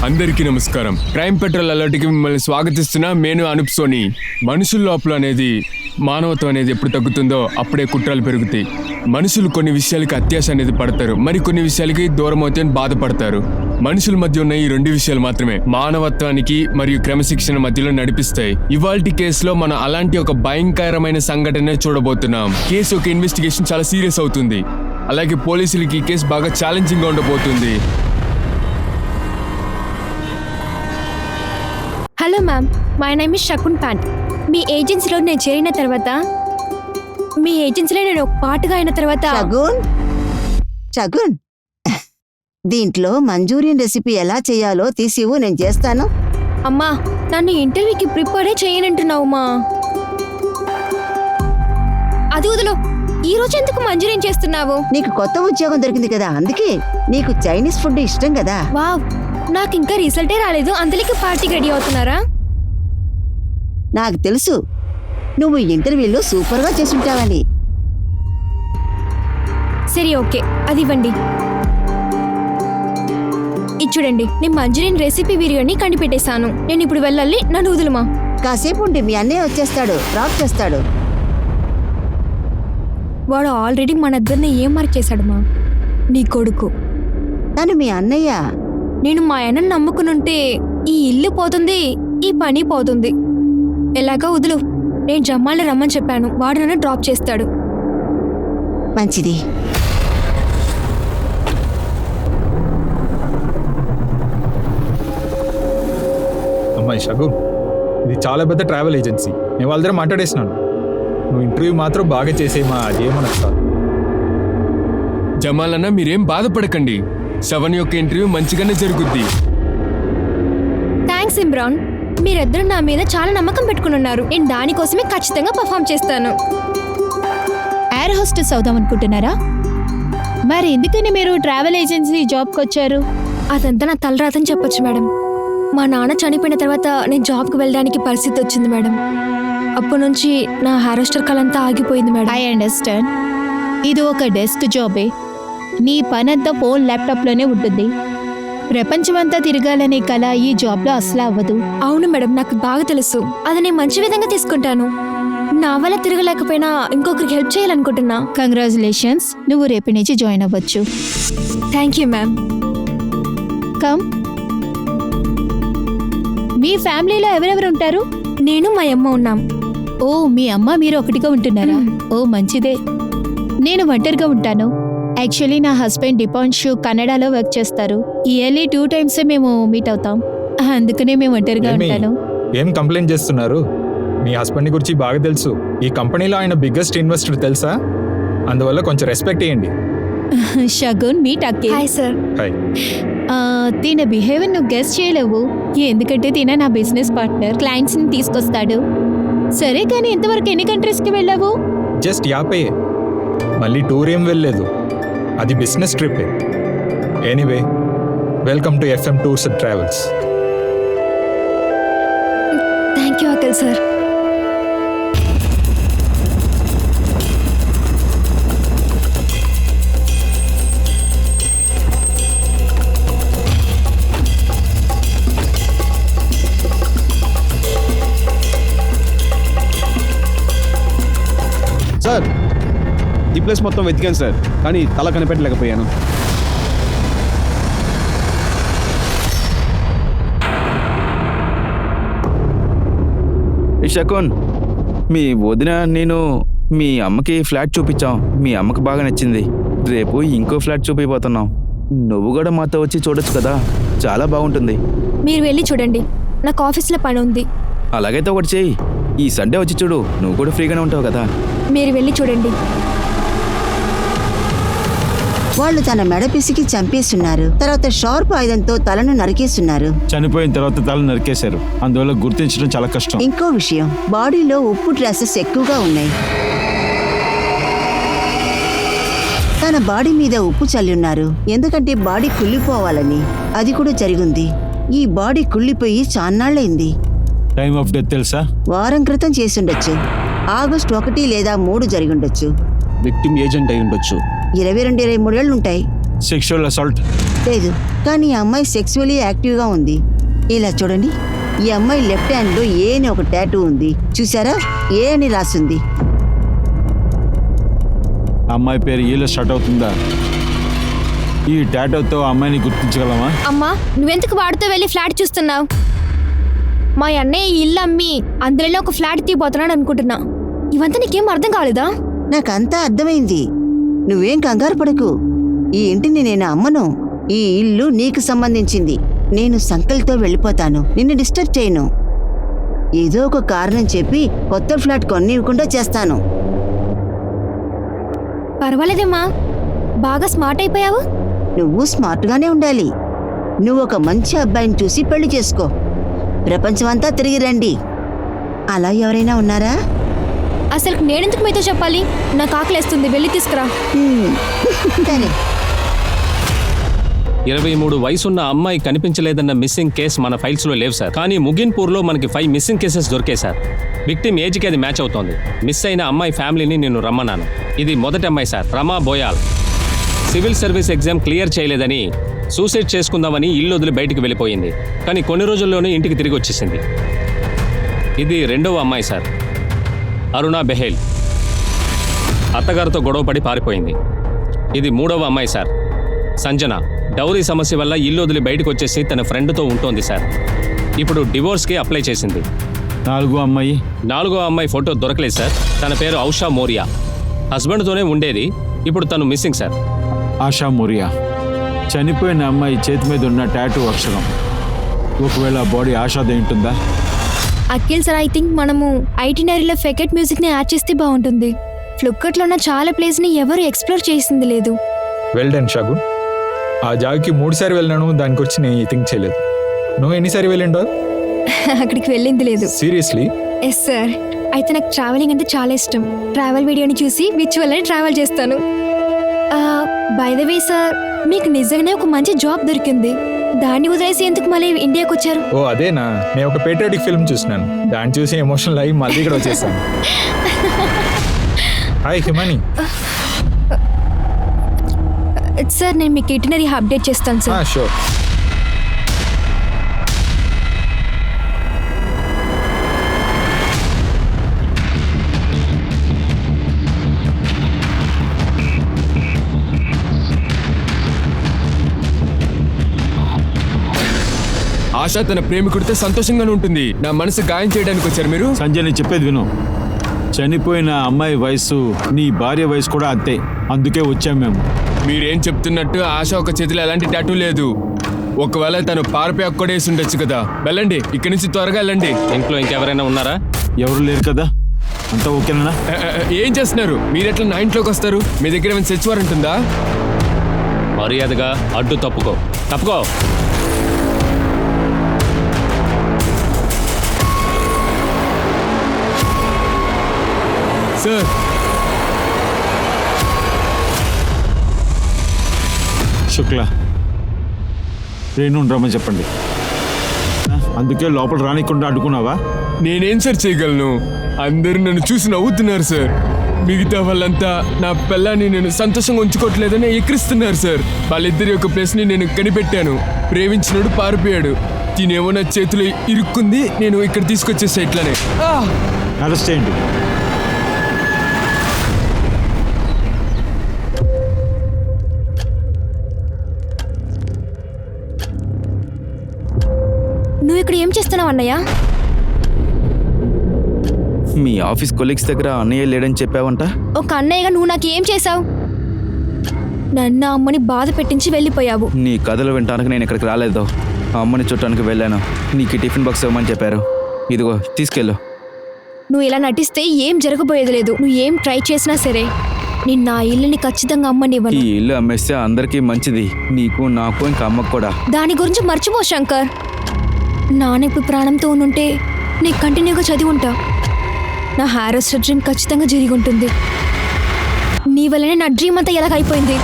అందరికీ నమస్కారం. Crime petrol అలర్ట్కి మిమ్మల్ని స్వాగతిస్తున్నా. నేను అనూప్ సోని. మనుషుల లోపల అనేది మానవత్వం అనేది ఎప్పుడు తగ్గుతుందో అప్పుడే కుట్రలు పెరుగుతాయి. మనుషులు కొన్ని విషయాలకి అత్యాశ అనేది పడతారు, మరి కొన్ని విషయాలకి దూరం అవుతాయని బాధపడతారు. మనుషుల మధ్య ఉన్న ఈ రెండు విషయాలు మాత్రమే మానవత్వానికి మరియు క్రమశిక్షణ మధ్యలో నడిపిస్తాయి. ఇవాల్టి కేసులో మనం అలాంటి ఒక భయంకరమైన సంఘటన చూడబోతున్నాం. కేసు ఒక ఇన్వెస్టిగేషన్ చాలా సీరియస్ అవుతుంది. అలాగే పోలీసులకి ఈ కేసు బాగా ఛాలెంజింగ్ గా ఉండబోతుంది. Hello ma'am, my name is Shakun Pant. మీ ఏజెన్సీలో నేను చేరిన తర్వాత మీ ఏజెన్సీలో నేను ఒక పాటగా అయిన తర్వాత షగున్, దీంట్లో మంచూరియన్ రెసిపీ ఎలా చేయాలో తీసివు, నేను చేస్తాను. అమ్మా, నన్ను ఇంటర్వ్యూకి ప్రిపేరే చేయనంటున్నావు మా. అది వదులు, ఈ రోజు ఎందుకు మంచూరియన్ చేస్తున్నావు? నీకు కొత్త ఉద్యోగం దొరికింది కదా, అందుకే. నీకు చైనీస్ ఫుడ్ ఇష్టం కదా. వావ్, నాకు ఇంకా రిజల్టే రాలేదు, అందులోకి పార్టీకి రెడీ అవుతున్నారా? నాకు తెలుసు నువ్వు ఇంటర్వ్యూలో సూపర్గా చేసుంటావని. సరే, ఓకే, అది ఇవ్వండి. ఇది చూడండి, నేను మంచూరియన్ రెసిపీ వీడియోని కనిపెట్టేశాను. నేను ఇప్పుడు వెళ్ళాలి, నన్ను వదులుమా. కాసేపు ఉండి మీ అన్నయ్య వచ్చేస్తాడు, డ్రాప్ చేస్తాడు. వాడు ఆల్రెడీ మన ఇద్దరిని ఏం మార్క్ చేశాడు మా. నీ కొడుకు. తను మీ అన్నయ్య. నేను మా ఆయనను నమ్ముకునుంటే ఈ ఇల్లు పోతుంది, ఈ పని పోతుంది. ఎలాగా వదులు, నేను జమ్మాలని రమ్మని చెప్పాను, వాడు నన్ను డ్రాప్ చేస్తాడు. మంచిది. అమ్మాయి షగున్, ఇది చాలా పెద్ద ట్రావెల్ ఏజెన్సీ. నేను వాళ్ళ దగ్గర మాట్లాడేసినాను. నువ్వు ఇంటర్వ్యూ మాత్రం బాగా చేసేమా, అదేమన్నా సార్. జమాల్ అన్న, మీరేం బాధపడకండి. శవన్ యొక్క ఇంటర్వ్యూ మంచిగానే జరుగుద్ది. థ్యాంక్స్ ఇమ్రాన్, మీరిద్దరు నా మీద చాలా నమ్మకం పెట్టుకుని ఉన్నారు. నేను దానికోసమే ఖచ్చితంగా పర్ఫామ్ చేస్తాను. ఎయిర్ హోస్టెస్ అవుదాం అనుకుంటున్నారా? మరి ఎందుకని మీరు ట్రావెల్ ఏజెన్సీ జాబ్కి వచ్చారు? అదంతా నా తలరాతని చెప్పొచ్చు మేడం. మా నాన్న చనిపోయిన తర్వాత నేను జాబ్కి వెళ్ళడానికి పరిస్థితి వచ్చింది మేడం. అప్పటి నుంచి నా హారోస్టర్ కలంతా ఆగిపోయింది మేడం. I understand. ఇది ఒక డెస్క్ జాబే. నీ పనంతా ఫోన్ ల్యాప్టాప్లోనే ఉంటుంది. ప్రపంచమంతా తిరగాలనే కళ ఈ జాబ్లో అసలు అవ్వదు. అవును మేడం, నాకు బాగా తెలుసు. అది నేను మంచి విధంగా తీసుకుంటాను. నా వల్ల తిరగలేకపోయినా ఇంకొకరికి హెల్ప్ చేయాలనుకుంటున్నా. కంగ్రాచులేషన్స్, నువ్వు రేపటి నుంచి జాయిన్ అవ్వచ్చు. Thank you ma'am. కమ్. మీ ఫ్యామిలీలో ఎవరెవరు ఉంటారు? నేను మా అమ్మ ఉన్నాం. ఓ, మీ అమ్మ మీరు ఒకటిగా ఉంటున్నారా? ఓ, మంచిదే. నేను ఒంటరిగా ఉంటాను. యాక్చువల్లీ నా హస్బెండ్ డిపాన్షు కన్నడలో వర్క్ చేస్తారు. ఇయర్లీ 2 times మేము మీట్ అవుతాం, అందుకనే మేము ఒంటరిగా ఉంటాను. ఏం కంప్లైంట్ చేస్తున్నారు? మీ హస్బెండ్ గురించి బాగా తెలుసు. ఈ కంపెనీలో ఆయన బిగ్గెస్ట్ ఇన్వెస్టర్ తెలుసా? అందువల్ల కొంచెం రెస్పెక్ట్ ఇవ్వండి. షగున్, మీట్ అక్కే. Hi sir. హాయ్. తిన బిహేవియర్ నువ్వు గెస్ చేయలేవు, ఎందుకంటే తిన నా బిజినెస్ పార్ట్నర్. క్లయింట్స్ని తీసుకొస్తాడు. సరే, కానీ ఇంతవరకు ఎన్ని కంట్రీస్కి వెళ్ళావు? జస్ట్ యాపే. మళ్ళీ టూర్ ఏం వెళ్ళలేదు, అది business trip. Anyway, welcome to FM tours and travels. Thank you Akhil sir. Sir, ఈ ప్లేస్ మొత్తం వెతికాను సార్, కానీ తల కనిపెట్టలేకపోయాను. షకున్, మీ వదిన నేను మీ అమ్మకి ఫ్లాట్ చూపించాం. మీ అమ్మకి బాగా నచ్చింది. రేపు ఇంకో ఫ్లాట్ చూపిపోతున్నాం. నువ్వు కూడా మాతో వచ్చి చూడొచ్చు కదా, చాలా బాగుంటుంది. మీరు వెళ్ళి చూడండి, నాకు ఆఫీస్లో పని ఉంది. అలాగైతే ఒకటి చెయ్యి, ఈ సండే వచ్చి చూడు, నువ్వు కూడా ఫ్రీగానే ఉంటావు కదా. మీరు వెళ్ళి చూడండి. వాళ్ళు తన మెడ పిసికి చంపేస్తున్నారు, తర్వాత షార్ప్ ఆయుధంతో తలను నరికేస్తున్నారు. చనిపోయిన తర్వాత తల నరికేశారు, అందువల్ల గుర్తించడం చాలా కష్టం. ఇంకో విషయం, బాడీలో ఉప్పు ట్రాసెస్ ఎక్కువగా ఉన్నాయి. తన బాడీ మీద ఉప్పు చల్లి ఉన్నారు, ఎందుకంటే బాడీ కుళ్ళిపోవాలని. అది కూడా జరిగింది. ఈ బాడీ కుళ్ళిపోయి చాన్నాళ్ళైంది. టైమ్ ఆఫ్ డెత్ తెలుసా? వారం క్రితం చేసుండొచ్చు. ఆగస్టు 1 లేదా 3 జరిగుండొచ్చు. విక్టిమ్ ఏజెంట్ అయి ఉండొచ్చు. 22-23 ఏళ్ళుంటాయి. Sexual assault. లేదు, కానీ ఈ అమ్మాయి సెక్సువల్లీ యాక్టివ్గా ఉంది. ఇలా చూడండి, ఈ అమ్మాయి లెఫ్ట్ హ్యాండ్లో ఏ అని ఒక టాటూ ఉంది. చూసారా? ఏ అని రాసింది. అమ్మాయి పేరు ఈలో స్టార్ట్ అవుతుందా? ఈ టాటోతో అమ్మాయిని గుర్తించగలమా? అమ్మా, నువ్వెందుకు వాడితో వెళ్ళి ఫ్లాట్ చూస్తున్నావు? మా అన్నయ్య ఈ ఇల్లు అమ్మి అందులో ఒక ఫ్లాట్ తీయబోతున్నాడు అనుకుంటున్నా. ఇవంతా నీకేం అర్థం కాలేదా? నాకంతా అర్థమైంది. నువ్వేం కంగారు పడకు. ఈ ఇంటిని నేను అమ్మను. ఈ ఇల్లు నీకు సంబంధించింది. నేను సంకల్తో వెళ్ళిపోతాను. నిన్ను డిస్టర్బ్ చేయను. ఏదో ఒక కారణం చెప్పి కొత్త ఫ్లాట్ కొనివ్వకుండా చేస్తాను. పర్వాలేదమ్మా, బాగా స్మార్ట్ అయిపోయావు. నువ్వు స్మార్ట్గానే ఉండాలి. నువ్వు ఒక మంచి అబ్బాయిని చూసి పెళ్లి చేసుకో. ప్రపంచమంతా తిరిగి రండి. అలా ఎవరైనా ఉన్నారా? అసలు నేనెందుకు మీతో చెప్పాలి? నాకు ఆకలేస్తుంది, వెళ్ళి తీసుకురా. సరే. 23 వయసున్న అమ్మాయి కనిపించలేదన్న మిస్సింగ్ కేసు మన ఫైల్స్లో లేవు సార్. కానీ ముగిన్పూర్లో మనకి 5 మిస్సింగ్ కేసెస్ దొరికాయి సార్. విక్టిమ్ ఏజ్కి అది మ్యాచ్ అవుతోంది. మిస్ అయిన అమ్మాయి ఫ్యామిలీని నేను రమ్మన్నాను. ఇది మొదటి అమ్మాయి సార్, రమా బోయాల్. సివిల్ సర్వీస్ ఎగ్జామ్ క్లియర్ చేయలేదని సూసైడ్ చేసుకుందామని ఇల్లు వదిలి బయటికి వెళ్ళిపోయింది. కానీ కొన్ని రోజుల్లోనే ఇంటికి తిరిగి వచ్చేసింది. ఇది రెండవ అమ్మాయి సార్, అరుణా బెహేల్. అత్తగారితో గొడవపడి పారిపోయింది. ఇది మూడవ అమ్మాయి సార్, సంజన. డౌరీ సమస్య వల్ల ఇల్లు వదిలి బయటకు వచ్చేసి తన ఫ్రెండ్తో ఉంటోంది సార్. ఇప్పుడు డివోర్స్కి అప్లై చేసింది. నాలుగో అమ్మాయి ఫోటో దొరకలేదు సార్. తన పేరు ఔషా మోరియా. హస్బెండ్తోనే ఉండేది. ఇప్పుడు తను మిస్సింగ్ సార్. ఆశా మోరియా. చనిపోయిన అమ్మాయి చేతి మీద ఉన్న టాటూ అక్షరం. ఒకవేళ బాడీ ఆశాదే ఉంటుందా? అఖిల్ సార్, ఐ థింక్ మనము ఐటినరీలో ఫెకెట్ మ్యూజిక్ని యాడ్ చేస్తే బాగుంటుంది. ఫ్లిప్కార్ట్లో ఉన్న చాలా ప్లేస్ని ఎవరు ఎక్స్ప్లోర్ చేసింది లేదు. Well done Shagun. ఆ జాగ్కి 3 సార్లు వెళ్ళినాను, దాని గురించి నేను థింక్ చేయలేదు. నువ్వు ఎన్నిసారి వెళ్ళిండో? అక్కడికి వెళ్ళింది లేదు. సీరియస్లీ? Yes sir. అయితే నాకు ట్రావెలింగ్ అంటే చాలా ఇష్టం. ట్రావెల్ వీడియోని చూసి విర్చువల్ని ట్రావెల్ చేస్తాను. బై ద వే సార్, మీకు నిజంగానే ఒక మంచి జాబ్ దొరికింది. దాన్ని వదిలేసి ఎందుకు మళ్ళీ ఇండియాకి వచ్చారు? ఓ అదేనా, నేను ఒక పేట్రియాటిక్ ఫిల్మ్ చూసినాను. దాన్ని చూసి ఎమోషనల్ అయ్యి మళ్ళీ ఇక్కడ వచ్చేసాను. హాయ్ హిమాని. సార్, నేను మీకు ఇటినరీ అప్డేట్ చేస్తాను సార్. షూర్. ఆశ తన ప్రేమికుడితో సంతోషంగానే ఉంటుంది. నా మనసు గాయం చేయడానికి వచ్చారు మీరు? సంజయ్, నేను చెప్పేది విను. చనిపోయిన అమ్మాయి వయసు నీ భార్య వయసు కూడా అంతే. అందుకే వచ్చాం మేము. మీరేం చెప్తున్నట్టు ఆశ ఒక చేతిలో ఎలాంటి టాటూ లేదు. ఒకవేళ తను పారిపోయి అక్కడేసి ఉండొచ్చు కదా. వెళ్ళండి, ఇక్కడి నుంచి త్వరగా వెళ్ళండి. ఇంట్లో ఇంకెవరైనా ఉన్నారా? ఎవరు లేరు కదా? అంతా ఓకేనా? ఏం చేస్తున్నారు మీరు? ఎట్లా నా ఇంట్లోకి వస్తారు? మీ దగ్గర ఏమైనా సెర్చ్ వారెంట్ ఉందా? మర్యాదగా అడ్డు తప్పుకో. సార్, శుక్లా, రేణు రమ్మని చెప్పండి. అందుకే లోపల రానికుండా అడ్డుకున్నావా? నేనేం సార్ చేయగలను? అందరూ నన్ను చూసి నవ్వుతున్నారు సార్. మిగతా వాళ్ళంతా నా పిల్లాన్ని నేను సంతోషంగా ఉంచుకోవట్లేదని ఎక్కిరిస్తున్నారు సార్. వాళ్ళిద్దరి యొక్క ప్లేస్ని నేను కనిపెట్టాను. ప్రేమించినోడు పారిపోయాడు. తినేమో నా చేతిలో ఇరుక్కుంది. నేను ఇక్కడ తీసుకొచ్చేసా ఇట్లానే. అరెస్ట్ చేయండి. నువ్వు ఇక్కడ ఏం చేస్తున్నావు అన్నయ్య? మీ ఆఫీస్ కొలీగ్స్ దగ్గర అన్నయ్య లేడని చెప్పావంట. ఒక అన్నయ్యగా నువ్వు నాకు ఏం చేశావు? నన్ను అమ్మని బాధ పెట్టించి వెళ్ళిపోయావు. నీ కథలు వినటానికి నేను ఇక్కడికి రాలేదు. అమ్మని చుట్టానికి వెళ్ళాను. నీకు టిఫిన్ బాక్స్ ఇవ్వమని చెప్పారు. ఇదిగో తీసుకెళ్ళు. నువ్వు ఇలా నటిస్తే ఏం జరగబోయేది లేదు. నువ్వు ఏం ట్రై చేసినా సరే నేను నా ఇల్లుని ఖచ్చితంగా ఈ అమ్మనివ్వను. ఇల్లు అమ్మేస్తే అందరికీ మంచిది. నీకు, నాకు, ఇంకా అమ్మకు కూడా. దాని గురించి మర్చిపో శంకర్. నాన్న ఇప్పుడు ప్రాణంతో ఉంటే నేను కంటిన్యూగా చదివి ఉంటా. నా హారస్టర్ డ్రీమ్ ఖచ్చితంగా జరిగి ఉంటుంది. నీ వల్లనే నా డ్రీమ్ అంతా ఎలాగైపోయింది.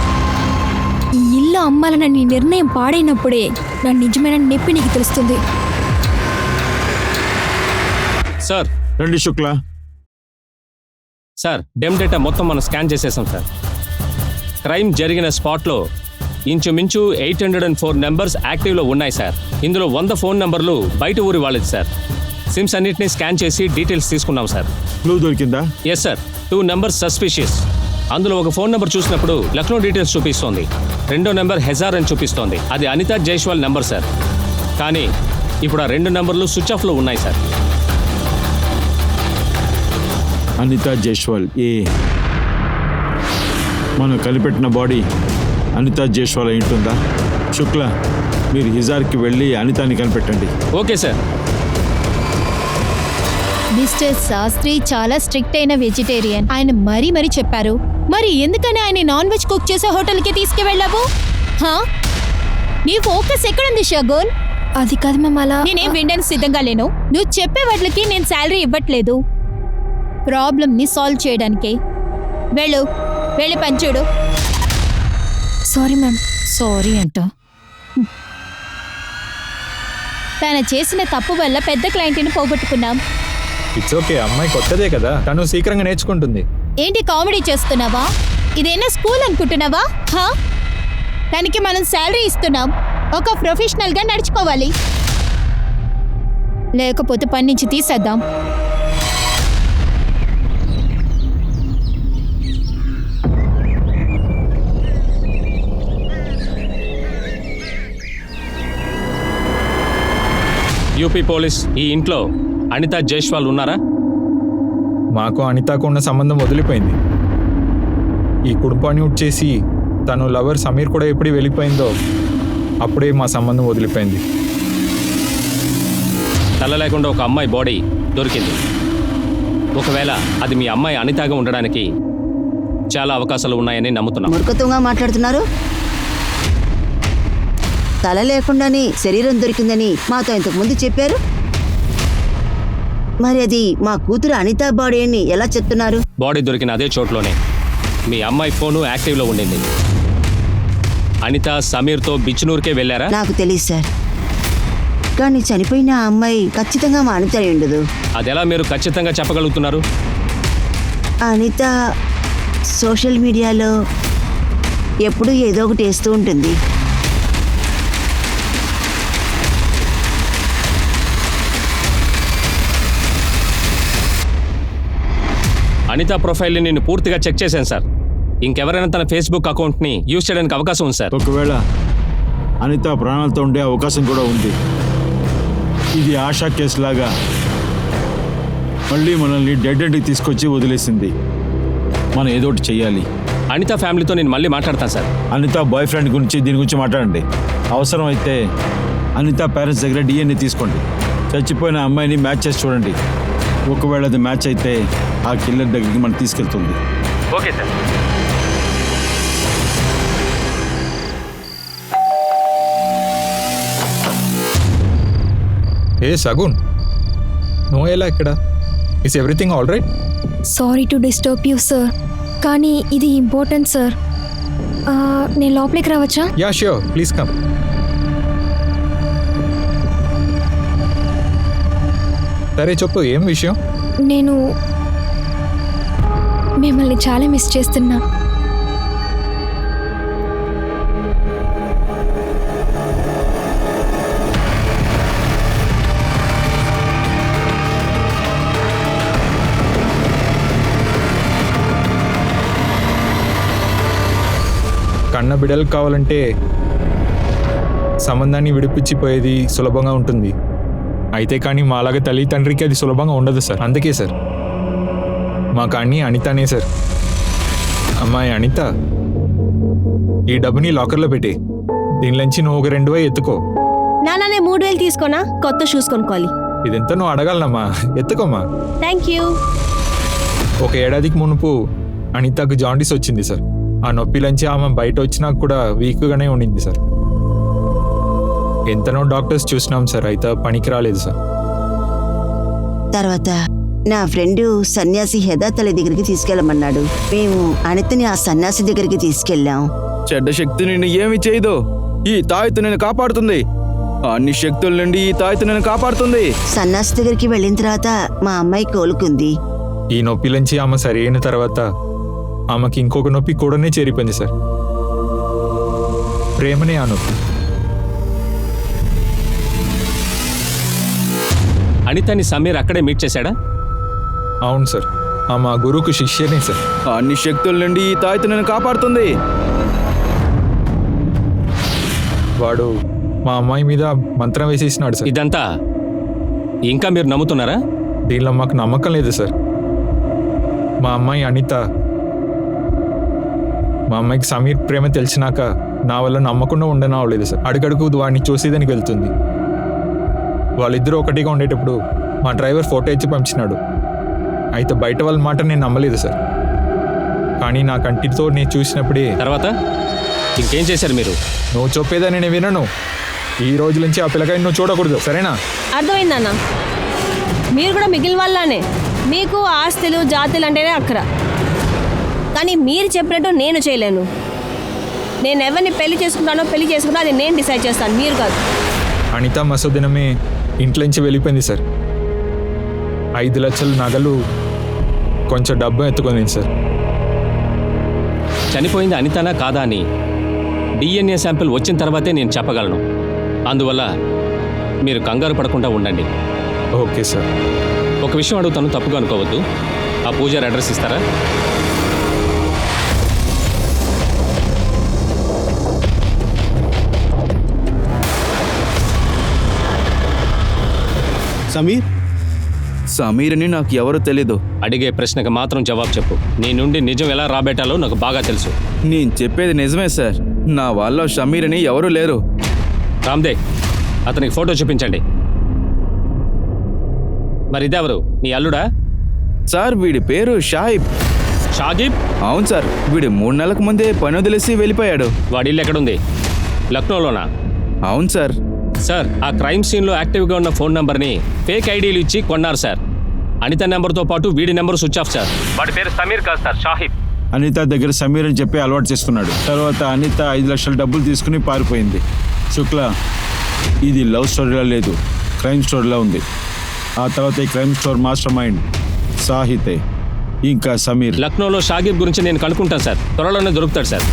ఈ ఇల్లు అమ్మాలన్న నీ నిర్ణయం పాడైనప్పుడే నా నిజమైన నొప్పి నీకు తెలుస్తుంది. సార్, రండి శుక్లా. సార్, డెమ్ డేటా మొత్తం మనం స్కాన్ చేసేసాం సార్. క్రైమ్ జరిగిన స్పాట్లో ఇంచుమించు 804 నెంబర్స్ యాక్టివ్లో ఉన్నాయి సార్. ఇందులో 100 ఫోన్ నెంబర్లు బయట ఊరి వాళ్ళది సార్. సిమ్స్ అన్నిటిని స్కాన్ చేసి డీటెయిల్స్ తీసుకున్నాం సార్. క్లూ దొరికిందా? Yes sir, 2 numbers suspicious. అందులో ఒక ఫోన్ నెంబర్ చూసినప్పుడు లక్నో డీటెయిల్స్ చూపిస్తోంది. రెండో నెంబర్ హెజార్ అని చూపిస్తోంది. అది అనితా జైస్వాల్ నెంబర్ సార్. కానీ ఇప్పుడు ఆ 2 నెంబర్లు స్విచ్ ఆఫ్లో ఉన్నాయి సార్. అనితా జైస్వాల్ ఏ మనం కనిపెట్టిన బాడీ అనితా జైస్వాల్ అయి ఉంటుందా? శుక్ల, మీరు హిజార్కి వెళ్ళి అనితాని కనిపెట్టండి. Okay sir. మిస్టర్ శాస్త్రి చాలా స్ట్రిక్ట్ అయిన వెజిటేరియన్. ఆయన మరీ చెప్పారు. మరి ఎందుకని ఆయన నాన్ వెజ్ కుక్ చేసే హోటల్కి తీసుకువెళ్ళావు? నీ ఫోకస్ ఎక్కడుంది షగోన్? అది కాదు మ్యామ్, అలా నేనేం వినడానికి సిద్ధంగా లేను. నువ్వు చెప్పే వాటికి నేను శాలరీ ఇవ్వట్లేదు, ప్రాబ్లమ్ని సాల్వ్ చేయడానికి. వెళ్ళి పని చూడు. Sorry ma'am. సారీ అంట. తను చేసిన తప్పు వల్ల పెద్ద క్లయింట్ని పోగొట్టుకున్నాం. ఇట్స్ ఓకే, అమ్మాయి కొత్తదే కదా, తను శీఘ్రంగా నేర్చుకుంటుంది. ఏంటి కామెడీ చేస్తున్నావా? ఇదేనా స్కూల్ అనుకుంటున్నావా? దానికి మనం శాలరీ ఇస్తున్నాం. ఒక ప్రొఫెషనల్గా నడుచుకోవాలి, లేకపోతే పని నుంచి తీసేద్దాం. యూపీ పోలీస్, ఈ ఇంట్లో అనితా జైస్వాల్ ఉన్నారా? మాకు అనితాకు ఉన్న సంబంధం వదిలిపోయింది. ఈ కుటుంబాన్ని ఉడ్చేసి తను లవర్ సమీర్ కూడా ఎప్పుడు వెళ్ళిపోయిందో అప్పుడే మా సంబంధం వదిలిపోయింది. తల లేకుండా ఒక అమ్మాయి బాడీ దొరికింది. ఒకవేళ అది మీ అమ్మాయి అనితాగా ఉండడానికి చాలా అవకాశాలు ఉన్నాయని నమ్ముతున్నాం. మూర్ఖత్వంగా మాట్లాడుతున్నారు. తల లేకుండానే శరీరం దొరికిందని మాతో ఇంతకు ముందు చెప్పారు. మరి అది మా కూతురు అనితా బాడీ అని ఎలా చెప్తున్నారు? బాడీ దొరికిన అదే చోట్లోనే మీ అమ్మాయి ఫోను యాక్టివ్లో ఉండింది. అనిత సమీర్తో బిచ్నూర్కే వెళ్ళారా? నాకు తెలియదు సార్, కానీ చనిపోయిన ఆ అమ్మాయి ఖచ్చితంగా మా అనిత అయి ఉండదు. అదెలా మీరు ఖచ్చితంగా చెప్పగలుగుతున్నారు? అనిత సోషల్ మీడియాలో ఎప్పుడూ ఏదో ఒకటి వేస్తూ ఉంటుంది. అనిత ప్రొఫైల్ని నేను పూర్తిగా చెక్ చేశాను సార్. ఇంకెవరైనా తన ఫేస్బుక్ అకౌంట్ని యూజ్ చేయడానికి అవకాశం ఉంది సార్. ఒకవేళ అనిత ప్రాణాలతో ఉండే అవకాశం కూడా ఉంది. ఇది ఆశా కేసు లాగా మళ్ళీ మనల్ని డెడ్ ఎండ్కి తీసుకొచ్చి వదిలేసింది. మనం ఏదో ఒకటి చెయ్యాలి. అనిత ఫ్యామిలీతో నేను మళ్ళీ మాట్లాడతాను సార్. అనిత బాయ్ ఫ్రెండ్ గురించి దీని గురించి మాట్లాడండి. అవసరం అయితే అనిత పేరెంట్స్ దగ్గర డిఎన్ఏ తీసుకోండి. చచ్చిపోయిన అమ్మాయిని మ్యాచ్ చేసి చూడండి. ఒకవేళ అది మ్యాచ్ అయితే ఆ కిల్లర్ దగ్గరికి మనం తీసుకెళ్తుంది. Okay sir. ఏ సగున్, నువ్వు ఎలా ఇక్కడ? Is everything all right? Sorry to disturb you sir, కానీ ఇది ఇంపార్టెంట్ సార్. నేను లోపలికి రావచ్చా? Yeah sure, please come. సరే చెప్పు, ఏం విషయం? నేను మిమ్మల్ని చాలా మిస్ చేస్తున్నా. కన్న బిడ్డలకు కావాలంటే సంబంధాన్ని విడిపించిపోయేది సులభంగా ఉంటుంది. అయితే కానీ మాలాగా తల్లి తండ్రికి అది సులభంగా ఉండదు సార్. అందుకే సార్ మా కానీ అనితనే సార్. అమ్మాయి అనిత, ఈ డబ్బుని లాకర్లో పెట్టి దీనిలోంచి నువ్వు ఒక 2,000 ఎత్తుకో. నాన్న, నేను 3,000 తీసుకోనా? కొత్త షూస్ కొనుక్కోవాలి. ఇదంతా నువ్వు అడగాలనమ్మా, ఎత్తుకోమ్మా. Thank you. ఒక ఏడాదికి మునుపు అనితకు జాండీస్ వచ్చింది సార్. ఆ నొప్పిలోంచి ఆమె బయట వచ్చినా కూడా వీక్గానే ఉండింది సార్. ఎంతనో డాక్టర్స్ చూసినాం సార్, అయితే పనికి రాలేదు సార్. తర్వాత నా ఫ్రెండ్ సన్యాసి హెదాతల దగ్గరికి తీసుకెళ్ళమన్నాడు. మేము అనితని ఆ సన్యాసి దగ్గరికి తీసుకెళ్ళాం. చెడ్డ శక్తి నిన్ను ఏమి చేయదు. ఈ తాయెత్తు నేను కాపాడుతుంది. అన్ని శక్తుల నుండి ఈ తాయెత్తు నేను కాపాడుతుంది. సన్యాసి దగ్గరికి వెళ్ళిన తర్వాత మా అమ్మాయి కోలుకుంది. ఈ నొప్పిలోంచి ఆమె సరి అయిన తర్వాత ఆమెకి ఇంకొక నొప్పి కూడానే చేరిపోయింది సార్. ప్రేమనే అనూప్. అనితని సమీర్ అక్కడే మీట్ చేశాడా? అవును సార్, మా గురువుకు శిష్యనే సార్. అన్ని శక్తుల నుండి ఈ తాయితు నన్ను కాపాడుతుంది. వాడు మా అమ్మాయి మీద మంత్రం వేసేసినాడు సార్. ఇదంతా ఇంకా మీరు నమ్ముతున్నారా? దీనిలో మాకు నమ్మకం లేదు సార్. మా అమ్మాయి అనిత, మా అమ్మాయికి సమీర్ ప్రేమ తెలిసినాక నా వల్ల నమ్మకుండా ఉండనవలేదు సార్. అడుగడుగు వాడిని చూసేదానికి వెళ్తుంది. వాళ్ళిద్దరూ ఒకటిగా ఉండేటప్పుడు మా డ్రైవర్ ఫోటో ఇచ్చి పంపించినాడు. అయితే బయట వాళ్ళ మాట నేను నమ్మలేదు సార్. కానీ నా కంటితో నేను చూసినప్పుడే. తర్వాత ఇంకేం చేశారు మీరు? నువ్వు చెప్పేదని నేను వినను. ఈ రోజు నుంచి ఆ పిల్లకాయని నువ్వు చూడకూడదు, సరేనా? అర్థమైందన్న, మీరు కూడా మిగిలిన వాళ్ళనే. మీకు ఆస్తులు జాతులు అంటేనే అక్కర. కానీ మీరు చెప్పినట్టు నేను చేయలేను. నేను ఎవరిని పెళ్లి చేసుకుంటానో పెళ్లి చేసుకుంటా అది నేను డిసైడ్ చేస్తాను, మీరు కాదు. అనిత మసోదినమే ఇంట్లో నుంచి వెళ్ళిపోయింది సార్. 5 లక్షల నగలు, కొంచెం డబ్బు ఎత్తుకుంది సార్. చనిపోయింది అనితనా కాదా అని DNA శాంపిల్ వచ్చిన తర్వాతే నేను చెప్పగలను. అందువల్ల మీరు కంగారు పడకుండా ఉండండి. Okay sir. ఒక విషయం అడుగుతాను, తప్పుగా అనుకోవద్దు. ఆ పూజారి అడ్రస్ ఇస్తారా? సమీర్ అని నాకు ఎవరో తెలీదు. అడిగే ప్రశ్నకు మాత్రం జవాబు చెప్పు. నీ నుండి నిజం ఎలా రాబెట్టాలో నాకు బాగా తెలుసు. నేను చెప్పేది నిజమే సార్. నా వాళ్ళ షమీర్ అని ఎవరూ లేరు. రామ్దే, అతనికి ఫోటో చూపించండి. మరి ఇదెవరు? నీ అల్లుడా? సార్ వీడి పేరు షాహిబ్. షాగిబ్? అవును సార్, వీడు 3 నెలలకు ముందే పని వదిలేసి వెళ్ళిపోయాడు. వాడి ఇల్లు ఎక్కడుంది? లక్నోలోనా? అవును సార్. సార్, ఆ క్రైమ్ సీన్లో యాక్టివ్గా ఉన్న ఫోన్ నంబర్ని ఫేక్ ఐడీలు ఇచ్చి కొన్నారు సార్. అనిత నెంబర్తో పాటు వీడి నెంబర్ స్విచ్ ఆఫ్ సార్. వాడి పేరు సమీర్ కాదు సార్, షాహిబ్. అనిత దగ్గర సమీర్ అని చెప్పి అలవాటు చేసుకున్నాడు. తర్వాత అనిత 5 లక్షల డబ్బులు తీసుకుని పారిపోయింది. శుక్ల, ఇది లవ్ స్టోరీలా లేదు, క్రైమ్ స్టోరీలా ఉంది. ఆ తర్వాత ఈ క్రైమ్ స్టోర్ మాస్టర్ మైండ్ సాహితే, ఇంకా సమీర్. లక్నోలో షాగిబ్ గురించి నేను కనుక్కుంటాను సార్. త్వరలోనే దొరుకుతాడు sir.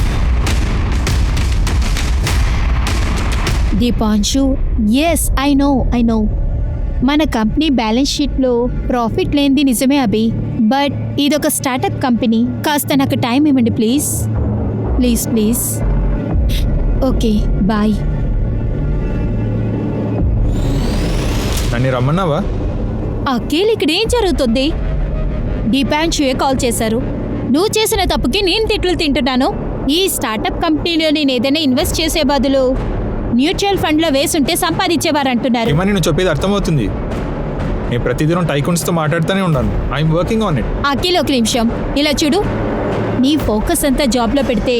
Deepanshu, yes I know మన కంపెనీ బ్యాలెన్స్ షీట్లో ప్రాఫిట్ లేనిది నిజమే అభి. బట్ ఇదొక స్టార్టప్ కంపెనీ. కాస్త నాకు టైం ఇవ్వండి please please please. Okay bye. నన్ను రమ్మన్నావా? అఖిల్, ఇక్కడ ఏం జరుగుతుంది? దీపాంశుయే కాల్ చేశారు. నువ్వు చేసిన తప్పుకి నేను తిట్లు తింటున్నాను. ఈ స్టార్టప్ కంపెనీలో నేను ఏదైనా ఇన్వెస్ట్ చేసే బదులు మ్యూచువల్ ఫండ్లో వేసుంటే సంపాదించేవారంటున్నారు. ఏమని నువ్వు చెప్పేది అర్థమవుతుంది. నేను ప్రతిదినం టైకూన్స్తో మాట్లాడుతూనే ఉన్నాను. I'm working on it. Akhil, ఒక నిమిషం ఇలా చూడు. నీ ఫోకస్ అంతా జాబ్లో పెడితే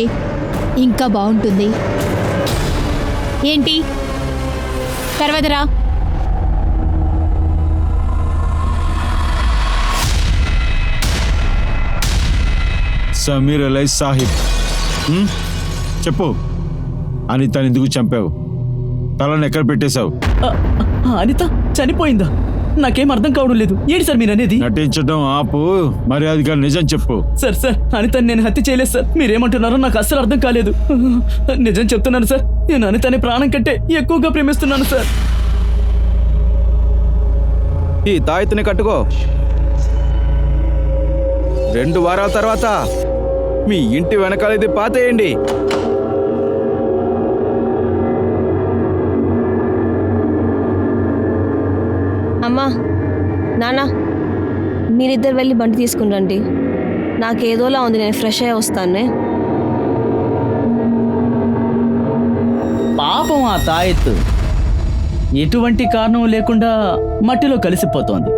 ఇంకా బాగుంటుంది. ఏంటి తర్వాత రా. సమీర్ అలై సాహిబ్. చెప్పు, అనితని ఎందుకు చంపావు? తలను ఎక్కడ పెట్టేశావు? అనిత చనిపోయిందా? నాకేం అర్థం కావడం లేదు. ఏంటి సార్ మీరు అనేది? నటించడం ఆపు, మర్యాదగా నిజం చెప్పు. సార్ అనితని నేను హత్య చేయలేదు సార్. మీరేమంటున్నారో నాకు అస్సలు అర్థం కాలేదు. నిజం చెప్తున్నాను సార్. నేను అనితని ప్రాణం కంటే ఎక్కువగా ప్రేమిస్తున్నాను సార్. ఈ తాయితుని కట్టుకో. 2 వారాల తర్వాత మీ ఇంటి వెనకాల ఇది పాతేయండి. అమ్మా, నాన్న, మీరిద్దరు వెళ్ళి బండి తీసుకుని రండి. నాకేదోలా ఉంది, నేను ఫ్రెష్ అయ్యి వస్తానే. పాపం ఆ తాయెత్తు ఎటువంటి కారణం లేకుండా మట్టిలో కలిసిపోతోంది.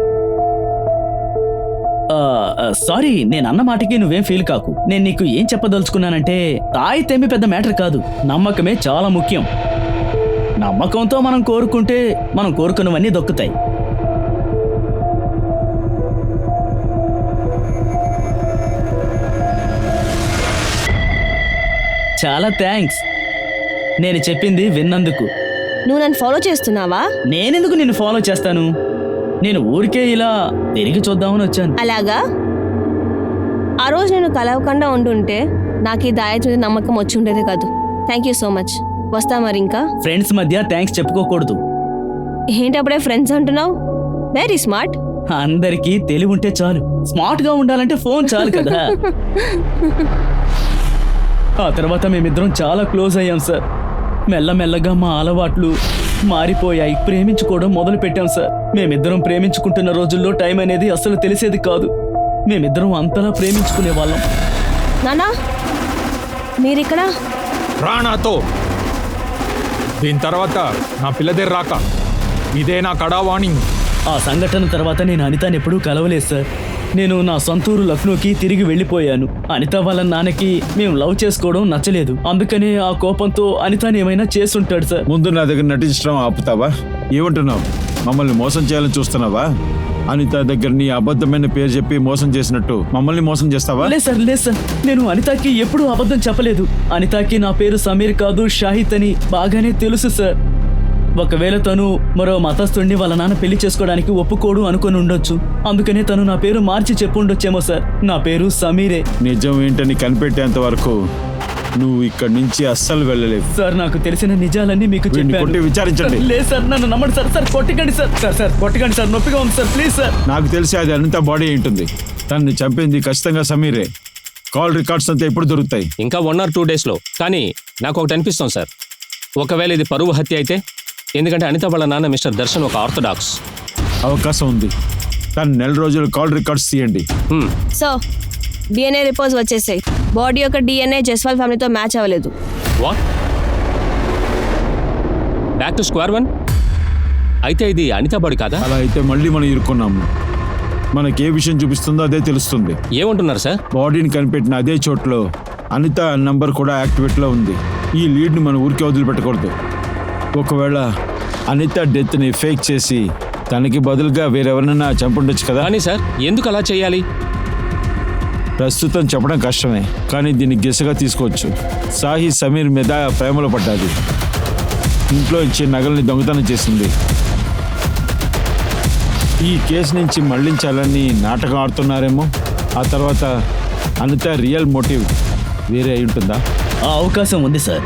సారీ, నేను అన్న మాటకి నువ్వేం ఫీల్ కాకు. నేను నీకు ఏం చెప్పదలుచుకున్నానంటే, తాయెత్తేమీ పెద్ద మ్యాటర్ కాదు. నమ్మకమే చాలా ముఖ్యం. నమ్మకంతో మనం కోరుకుంటే మనం కోరుకున్నవన్నీ దొక్కుతాయి. చాలా థ్యాంక్స్ నేను చెప్పింది విన్నందుకు. నువ్వు నన్ను ఫాలో చేస్తున్నావా? నేనెందుకు నిన్ను ఫాలో చేస్తాను? నేను ఊరికే ఇలా తిరిగి చూద్దామని వచ్చాను. అలాగా? ఆ రోజు నేను కలవకుండా ఉండుంటే నాకు ఈ దాయచు నమ్మకం వచ్చి ఉండేది కాదు. Thank you so much. వస్తా మరి ఇంకా. ఫ్రెండ్స్ మధ్య థ్యాంక్స్ చెప్పుకోకూడదు. ఏంటి అప్పుడే ఫ్రెండ్స్ అంటున్నావు? Very smart. అందరికీ తెలివి ఉంటే చాలు, స్మార్ట్ గా ఉండాలంటే ఫోన్ చాలు కదా. ఆ తర్వాత మేమిద్దరం చాలా క్లోజ్ అయ్యాం సార్. మెల్లమెల్లగా మా అలవాట్లు మారిపోయాయి, ప్రేమించుకోవడం మొదలు పెట్టాం సార్. మేమిద్దరం ప్రేమించుకుంటున్న రోజుల్లో టైం అనేది అసలు తెలిసేది కాదు. మేమిద్దరం అంతలా ప్రేమించుకునే వాళ్ళం. నానా మీరిక్కడ? ప్రాణాతో దీని తర్వాత నా పిల్ల దగ్గర రాక, ఇదే నా కడా వార్నింగ్. ఆ సంఘటన తర్వాత నేను అనితాని ఎప్పుడూ కలవలేదు సార్. నేను నా సొంతూరు లక్నోకి తిరిగి వెళ్ళిపోయాను. అనిత వాళ్ళ నాన్నకి మేము లవ్ చేసుకోవడం నచ్చలేదు. అందుకనే ఆ కోపంతో అనితాని ఏమైనా చేసుంటాడు సార్. ముందు నా దగ్గర నటించడం ఆపుతావా? ఏమంటున్నావు? మమ్మల్ని మోసం చేయాలని చూస్తున్నావా? అనిత దగ్గర నీ అబద్ధమైన పేరు చెప్పి మోసం చేసినట్టు మమ్మల్ని మోసం చేస్తావా? లేదు సార్, నేను అనితాకి ఎప్పుడూ అబద్ధం చెప్పలేదు. అనితాకి నా పేరు సమీర్ కాదు, షాహిద్ అని బాగానే తెలుసు సార్. ఒకవేళ తను మరో మతస్థుడిని వాళ్ళ నాన్న పెళ్లి చేసుకోవడానికి ఒప్పుకోడు అనుకుని ఉండొచ్చు. అందుకనే తను నా పేరు మార్చి చెప్పుండొచ్చేమో సార్. నా పేరు సమీరే. నిజం ఏంటని కనిపెట్టేంత వరకు నువ్వు ఇక్కడి నుంచి అస్సలు వెళ్ళలేవు సార్. నాకు తెలిసిన నిజాలన్నీ మీకు వీడిని చెప్పాను. కొట్టి విచారించండి. లేదు సార్, నన్ను నమ్మండి సార్. సార్ కొట్టకండి సార్. సార్ కొట్టకండి సార్, నొప్పిగా ఉంది సార్, ప్లీజ్ సార్. నాకు తెలిసి అది అనిత బాడీ ఉంటుంది. తనని చంపింది ఖచ్చితంగా సమీరే. కాల్ రికార్డ్స్ అంతా ఎప్పుడు దొరుకుతాయి? ఇంకా 1 or 2 daysలో. కానీ నాకు ఒకటి అనిపిస్తుంది సార్, ఒకవేళ ఇది పరువు హత్య అయితే, ఎందుకంటే అనిత వాళ్ళ నాన్న మిస్టర్ దర్శన్ ఒక ఆర్థోడాక్స్. అవకాశం ఉంది. తను 4 రోజులు కాల్ రికార్డ్స్ తీయండి. సో డిఎన్ఏ రిపోర్ట్స్ వచ్చేసాయి. బాడీ యొక్క డిఎన్ఏ జస్వాల్ ఫ్యామిలీతో మ్యాచ్ అవ్వలేదు. What? Back to square one? అయితే ఇది అనిత బాడీ కాదా? అలా అయితే మళ్ళీ మనం ఇరుక్కున్నాము. మనకి ఏ విషయం చూపిస్తుందో అదే తెలుస్తుంది. ఏమంటున్నారు సార్? బాడీని కనిపెట్టిన అదే చోట్లో అనిత నంబర్ కూడా యాక్టివేట్లో ఉంది. ఈ లీడ్ని మనం ఊరికే వదిలిపెట్టకూడదు. ఒకవేళ అనిత డెత్ని ఫేక్ చేసి తనకి బదులుగా వేరెవరినైనా చంపుండొచ్చు కదా. కానీ సార్, ఎందుకు అలా చేయాలి? ప్రస్తుతం చెప్పడం కష్టమే, కానీ దీన్ని గెసగా తీసుకోవచ్చు. సాహి సమీర్ మీద ప్రేమలో పడ్డాది. ఇంట్లో ఇచ్చే నగల్ని దొంగతనం చేసింది. ఈ కేసు నుంచి మళ్లించాలని నాటకం ఆడుతున్నారేమో. ఆ తర్వాత అనిత రియల్ మోటివ్ వేరే అయి ఉంటుందా? ఆ అవకాశం ఉంది సార్.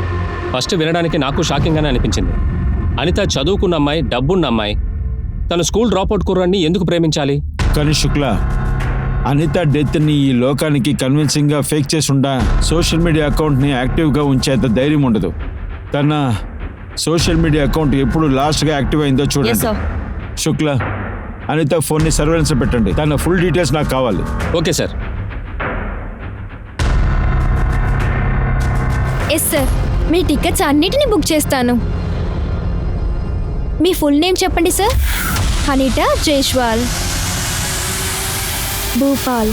ఫస్ట్ వినడానికి నాకు షాకింగ్గానే అనిపించింది. అనిత చదువుకున్న అమ్మాయి, డబ్బున్న అమ్మాయి, తను స్కూల్ డ్రాప్అవుట్ కుర్రాన్ని ఎందుకు ప్రేమించాలి? కానీ శుక్ల, అనిత డెత్ని ఈ లోకానికి కన్విన్సింగ్గా ఫేక్ చేసి ఉండా సోషల్ మీడియా అకౌంట్ని యాక్టివ్గా ఉంచేంత ధైర్యం ఉండదు. తన సోషల్ మీడియా అకౌంట్ ఎప్పుడు లాస్ట్గా యాక్టివ్ అయిందో Yes, చూడండి. sir. శుక్ల, అనిత ఫోన్ని సర్వేలెన్స్ పెట్టండి. తన ఫుల్ డీటెయిల్స్ నాకు కావాలి. Okay sir. ఎస్ సార్, మీ టికెట్స్ అన్నిటినీ బుక్ చేస్తాను. మీ ఫుల్ నేమ్ చెప్పండి సార్. అనిత జైస్వాల్, భూపాల్.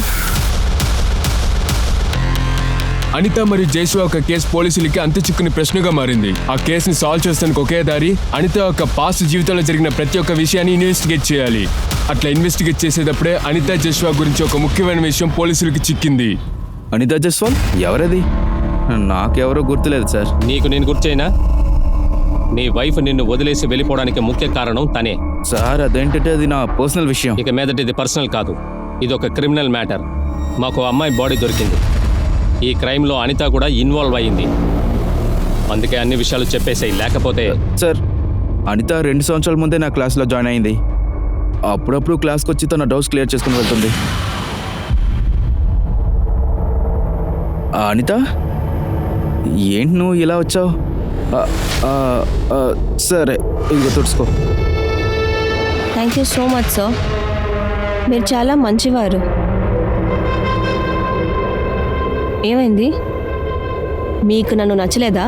అనిత మరియు జైస్వాల్ ఒక కేసు పోలీసులకి అంతు చిక్కుని ప్రశ్నగా మారింది. ఆ కేసుని సాల్వ్ చేస్తానికి ఒకే దారి, అనిత ఒక పాస్ట్ జీవితంలో జరిగిన ప్రతి ఒక్క విషయాన్ని ఇన్వెస్టిగేట్ చేయాలి. అట్లా ఇన్వెస్టిగేట్ చేసేటప్పుడే అనిత జైస్వాల్ గురించి ఒక ముఖ్యమైన విషయం పోలీసులకి చిక్కింది. అనిత జస్వాల్ ఎవరది? నాకెవరో గుర్తులేదు సార్. నీకు నేను గుర్తయినా, నీ వైఫ్ నిన్ను వదిలేసి వెళ్ళిపోవడానికి ముఖ్య కారణం తనే. సార్ అదేంటంటే అది నా పర్సనల్ విషయం. ఇక మీదట ఇది పర్సనల్ కాదు, ఇది ఒక క్రిమినల్ మ్యాటర్. మాకు అమ్మాయి బాడీ దొరికింది. ఈ క్రైమ్లో అనిత కూడా ఇన్వాల్వ్ అయ్యింది. అందుకే అన్ని విషయాలు చెప్పేసాయి. లేకపోతే సార్, అనిత 2 సంవత్సరాల ముందే నా క్లాస్లో జాయిన్ అయింది. అప్పుడప్పుడు క్లాస్కి వచ్చి తన డౌట్స్ క్లియర్ చేసుకుని వెళ్తుంది. అనిత, ఏంటి నువ్వు ఇలా వచ్చావు? సరే, ఇదిగో తుడుచుకో. Thank you so much sir. మీరు చాలా మంచివారు. ఏమైంది? మీకు నన్ను నచ్చలేదా?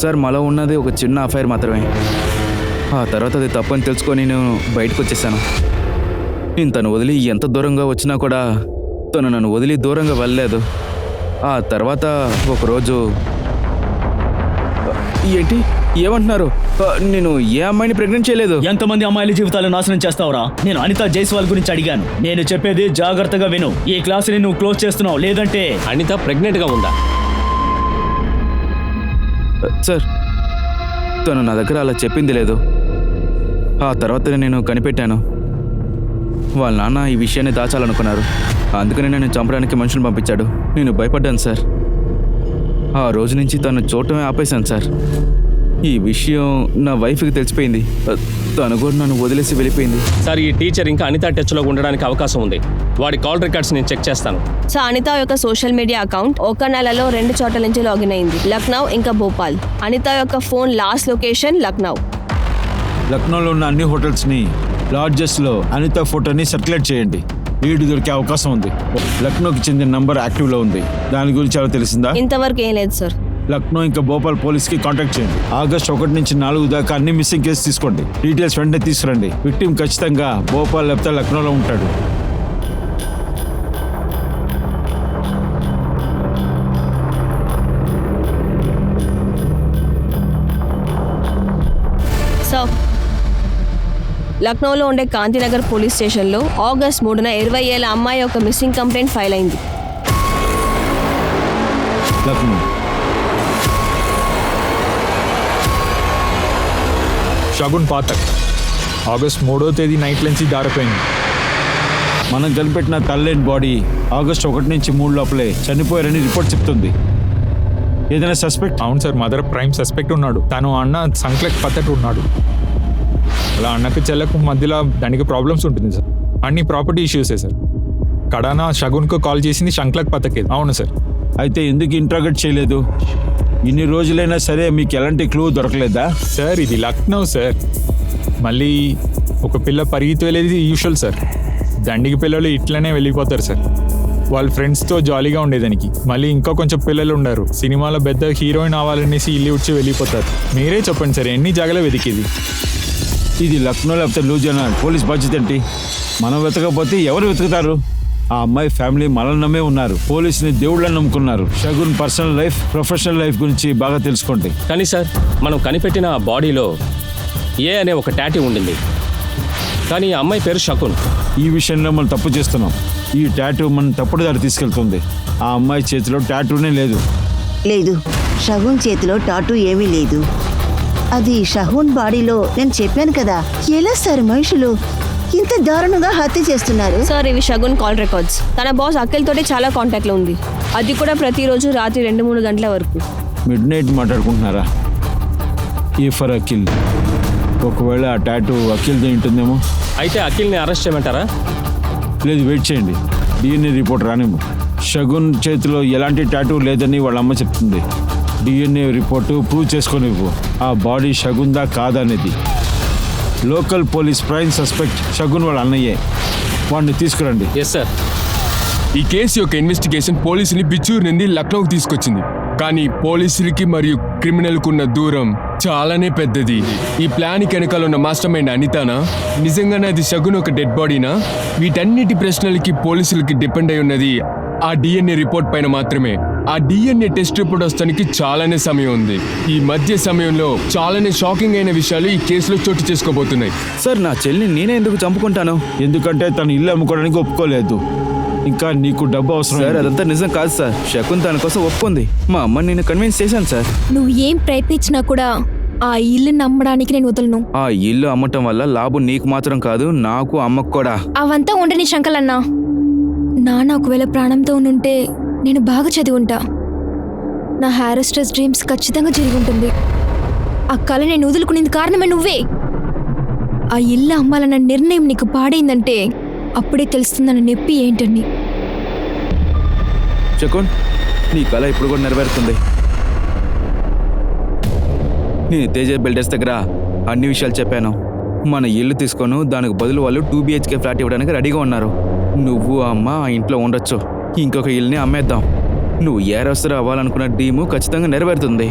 సార్, మాలో ఉన్నది ఒక చిన్న అఫైర్ మాత్రమే. ఆ తర్వాత అది తప్పని తెలుసుకొని నేను బయటకు వచ్చేసాను. నేను తను వదిలి ఎంత దూరంగా వచ్చినా కూడా తను నన్ను వదిలి దూరంగా వెళ్ళలేదు. ఆ తర్వాత ఒకరోజు ఏంటి ఏమంటున్నారు? నేను ఏ అమ్మాయిని ప్రెగ్నెంట్ చేయలేదు. ఎంతమంది అమ్మాయిల జీవితాలు నాశనం చేస్తావురా? నేను అనిత జైస్వాల్ గురించి అడిగాను. నేను చెప్పేది జాగ్రత్తగా విను. ఈ క్లాసుని నువ్వు క్లోజ్ చేస్తున్నావు, లేదంటే అనిత ప్రెగ్నెంట్గా ఉందా? సార్, తను నా దగ్గర అలా చెప్పింది లేదు. ఆ తర్వాత నేను కనిపెట్టాను. వాళ్ళ నాన్న ఈ విషయాన్ని దాచాలనుకున్నారు. అందుకని నేను చంపడానికి మనుషులు పంపించాడు. నేను భయపడ్డాను సార్. ఆ రోజు నుంచి తను చూడటమే ఆపేశాను సార్. ఈ విషయం నా వైఫ్కి తెలిసిపోయింది. తను కూడా నన్ను వదిలేసి వెళ్ళిపోయింది. సార్, ఈ టీచర్ ఇంకా అనిత టచ్లో ఉండడానికి అవకాశం ఉంది. వాడి కాల్ రికార్డ్స్ నేను చెక్ చేస్తాను. సో అనిత యొక్క సోషల్ మీడియా అకౌంట్ ఒక నెలలో 2 చోట్ల నుంచి లాగిన్ అయింది, లక్నో ఇంకా భోపాల్. అనిత యొక్క ఫోన్ లాస్ట్ లొకేషన్ లక్నో. లక్నోలో ఉన్న అన్ని హోటల్స్ని, లాడ్జెస్లో అనిత ఫోటోని సర్క్యులేట్ చేయండి. లీడ్ దొరికే అవకాశం ఉంది. లక్నోకి చెందిన నంబర్ యాక్టివ్లో ఉంది. దాని గురించి ఎవరు తెలిసిందా? ఇంతవరకు ఏం లేదు సార్. లక్నో ఇంకా భోపాల్ పోలీస్కి కాంటాక్ట్ చేయండి. ఆగస్టు 1 నుంచి 4 దాకా అన్ని మిస్సింగ్ కేసు తీసుకోండి. డీటెయిల్స్ వెంటనే తీసుకురండి. విక్టిమ్ ఖచ్చితంగా భోపాల్ లేకపోతే లక్నోలో ఉంటాడు. సో లక్నోలో ఉండే కాంతినగర్ పోలీస్ స్టేషన్లో ఆగస్ట్ 3న 20 ఏళ్ల అమ్మాయి యొక్క మిస్సింగ్ కంప్లైంట్ ఫైల్ అయింది. లక్నో షగున్ పాతక్ ఆగస్ట్ 3వ తేదీ నైట్ నుంచి దారిపోయింది. మనం కనిపెట్టిన తల్లేని బాడీ ఆగస్టు 1 నుంచి 3 లోపలే చనిపోయారని రిపోర్ట్ చెప్తుంది. ఏదైనా సస్పెక్ట్? అవును సార్, మదర్ ప్రైమ్ సస్పెక్ట్ ఉన్నాడు. తను అన్న సంక్లక్ పతక్ ఉన్నాడు. అలా అన్నకు చెల్లకు మధ్యలో దానికి ప్రాబ్లమ్స్ ఉంటుంది సార్. అన్ని ప్రాపర్టీ ఇష్యూసే సార్. కడానా షగున్కు కాల్ చేసింది శంక్లక్ పతకే. అవును సార్. అయితే ఎందుకు ఇంట్రాగేట్ చేయలేదు? ఇన్ని రోజులైనా సరే మీకు ఎలాంటి క్లూ దొరకలేదా? సార్ ఇది లక్నో సార్. మళ్ళీ ఒక పిల్ల పరిగెత్తి వెళ్ళేది యూజువల్ సార్. దండికి పిల్లలు ఇట్లనే వెళ్ళిపోతారు సార్. వాళ్ళ ఫ్రెండ్స్తో జాలీగా ఉండేదానికి. మళ్ళీ ఇంకా కొంచెం పిల్లలు ఉన్నారు, సినిమాలో పెద్ద హీరోయిన్ అవ్వాలనేసి ఇల్లు వచ్చి వెళ్ళిపోతారు. మీరే చెప్పండి సార్, ఎన్ని జాగాలో వెతికేది? ఇది లక్నో లేకపోతే లూజియానా, పోలీస్ బాధ్యత ఏంటి? మనం వెతకపోతే ఎవరు వెతుకుతారు? ఆ అమ్మాయి ఫ్యామిలీ మనల్ని నమ్మే ఉన్నారు. పోలీసుని దేవుళ్ళని నమ్ముకున్నారు. Shagun personal life, professional life గురించి బాగా తెలుసుకోండి. కానీ సార్, మనం కనిపెట్టిన ఆ బాడీలో ఏ అనే ఒక టాటూ ఉండింది. కానీ ఆ అమ్మాయి పేరు షకున్. ఈ విషయంలో మనం తప్పు చేస్తున్నాం. ఈ టాటూ మనం తప్పుడు దారి తీసుకెళ్తుంది. ఆ అమ్మాయి చేతిలో టాటూనే లేదు. లేదు, షహూన్ చేతిలో టాటూ ఏమీ లేదు. అది షహూన్ బాడీలో. నేను చెప్పాను కదా, ఎలా సార్ మనుషులు ఇంత దారుణంగా హత్య చేస్తున్నారు? సార్, ఇవి షగున్ కాల్ రికార్డ్స్. తన బాస్ అఖిల్ తోటి చాలా కాంటాక్ట్లో ఉంది. అది కూడా ప్రతిరోజు రాత్రి 2-3 గంటల వరకు. మిడ్ నైట్ మాట్లాడుకుంటున్నారా? ఈ ఫర్ అఖిల్. ఒకవేళ ఆ టాటూ అఖిల్ది ఉంటుందేమో. అయితే అఖిల్ని అరెస్ట్ చేయమంటారా? లేదు, వెయిట్ చేయండి. DNA report రానేమో. షగున్ చేతిలో ఎలాంటి టాటూ లేదని వాళ్ళ అమ్మ చెప్తుంది. డిఎన్ఏ రిపోర్టు ప్రూవ్ చేసుకొనివ్వు ఆ బాడీ షగున్దా కాదనేది. Local police prime suspect Shagun వాళ్ళ అన్నయ్యే. వాడిని తీసుకురండి. Yes sir. ఈ కేసు యొక్క ఇన్వెస్టిగేషన్ పోలీసుని బిచ్చూరు నుండి లక్నోకి తీసుకొచ్చింది. కానీ పోలీసులకి మరియు క్రిమినల్కు ఉన్న దూరం చాలానే పెద్దది. ఈ ప్లాన్ వెనకాల ఉన్న మాస్టర్ మైండ్ అనితానా? నిజంగానే అది షగున్ ఒక డెడ్ బాడీనా? వీటన్నిటి ప్రశ్నలకి పోలీసులకి డిపెండ్ అయి ఉన్నది ఆ డిఎన్ఏ రిపోర్ట్ పైన మాత్రమే. ఆ డిఎన్ఏ టెస్ట్ రిపోర్ట్ వస్తానికి చాలానే సమయం ఉంది. ఈ మధ్య సమయంలో చాలానే షాకింగ్ అయిన విషయాలు ఈ కేసులో చోటు చేసుకోబోతున్నాయి. సార్, నా చెల్లిని నేనే ఎందుకు చంపుకుంటాను? ఎందుకంటే తను ఇల్లు అమ్ముకోవడానికి ఒప్పుకోలేదు. ఇంకా నీకు డబ్బు అవసరం. సార్, అదంతా నిజం కాదు సార్. శకున్ దానికోసం ఒప్పుకుంది. మా అమ్మని నేను కన్విన్స్ చేశాను సార్. నువ్వు ఏం ప్రయత్నించినా కూడా ఆ ఇల్లు నమ్మడానికి నేను వదలను. ఆ ఇల్లు అమ్మటం వల్ల లాభం నీకు మాత్రం కాదు, నాకు అమ్మకు కూడా. అవంతా ఉండని శంకలన్నా. నాన్న ఒకవేళ ప్రాణంతో ఉంటే నేను బాగా చదివి ఉంటా. నా హ్యారోస్టర్స్ డ్రీమ్స్ ఖచ్చితంగా జరిగి ఉంటుంది. ఆ కళ నేను వదులుకునేది కారణమే నువ్వే. ఆ ఇల్లు అమ్మాలన్న నిర్ణయం నీకు పాడైందంటే అప్పుడే తెలుస్తుందన్న నొప్పి ఏంటని. శకున్, నీ కళ ఇప్పుడు కూడా నెరవేరుతుంది. నేను తేజ బిల్డర్స్ దగ్గర అన్ని విషయాలు చెప్పాను. మన ఇల్లు తీసుకొని దానికి బదులు వాళ్ళు 2 BHK ఫ్లాట్ ఇవ్వడానికి రెడీగా ఉన్నారు. నువ్వు అమ్మ ఆ ఇంట్లో ఉండొచ్చు. ఇంకొక ఇల్లుని అమ్మేద్దాం. నువ్వు ఏ రస్తరు అవ్వాలనుకున్న డ్రీము ఖచ్చితంగా నెరవేరుతుంది.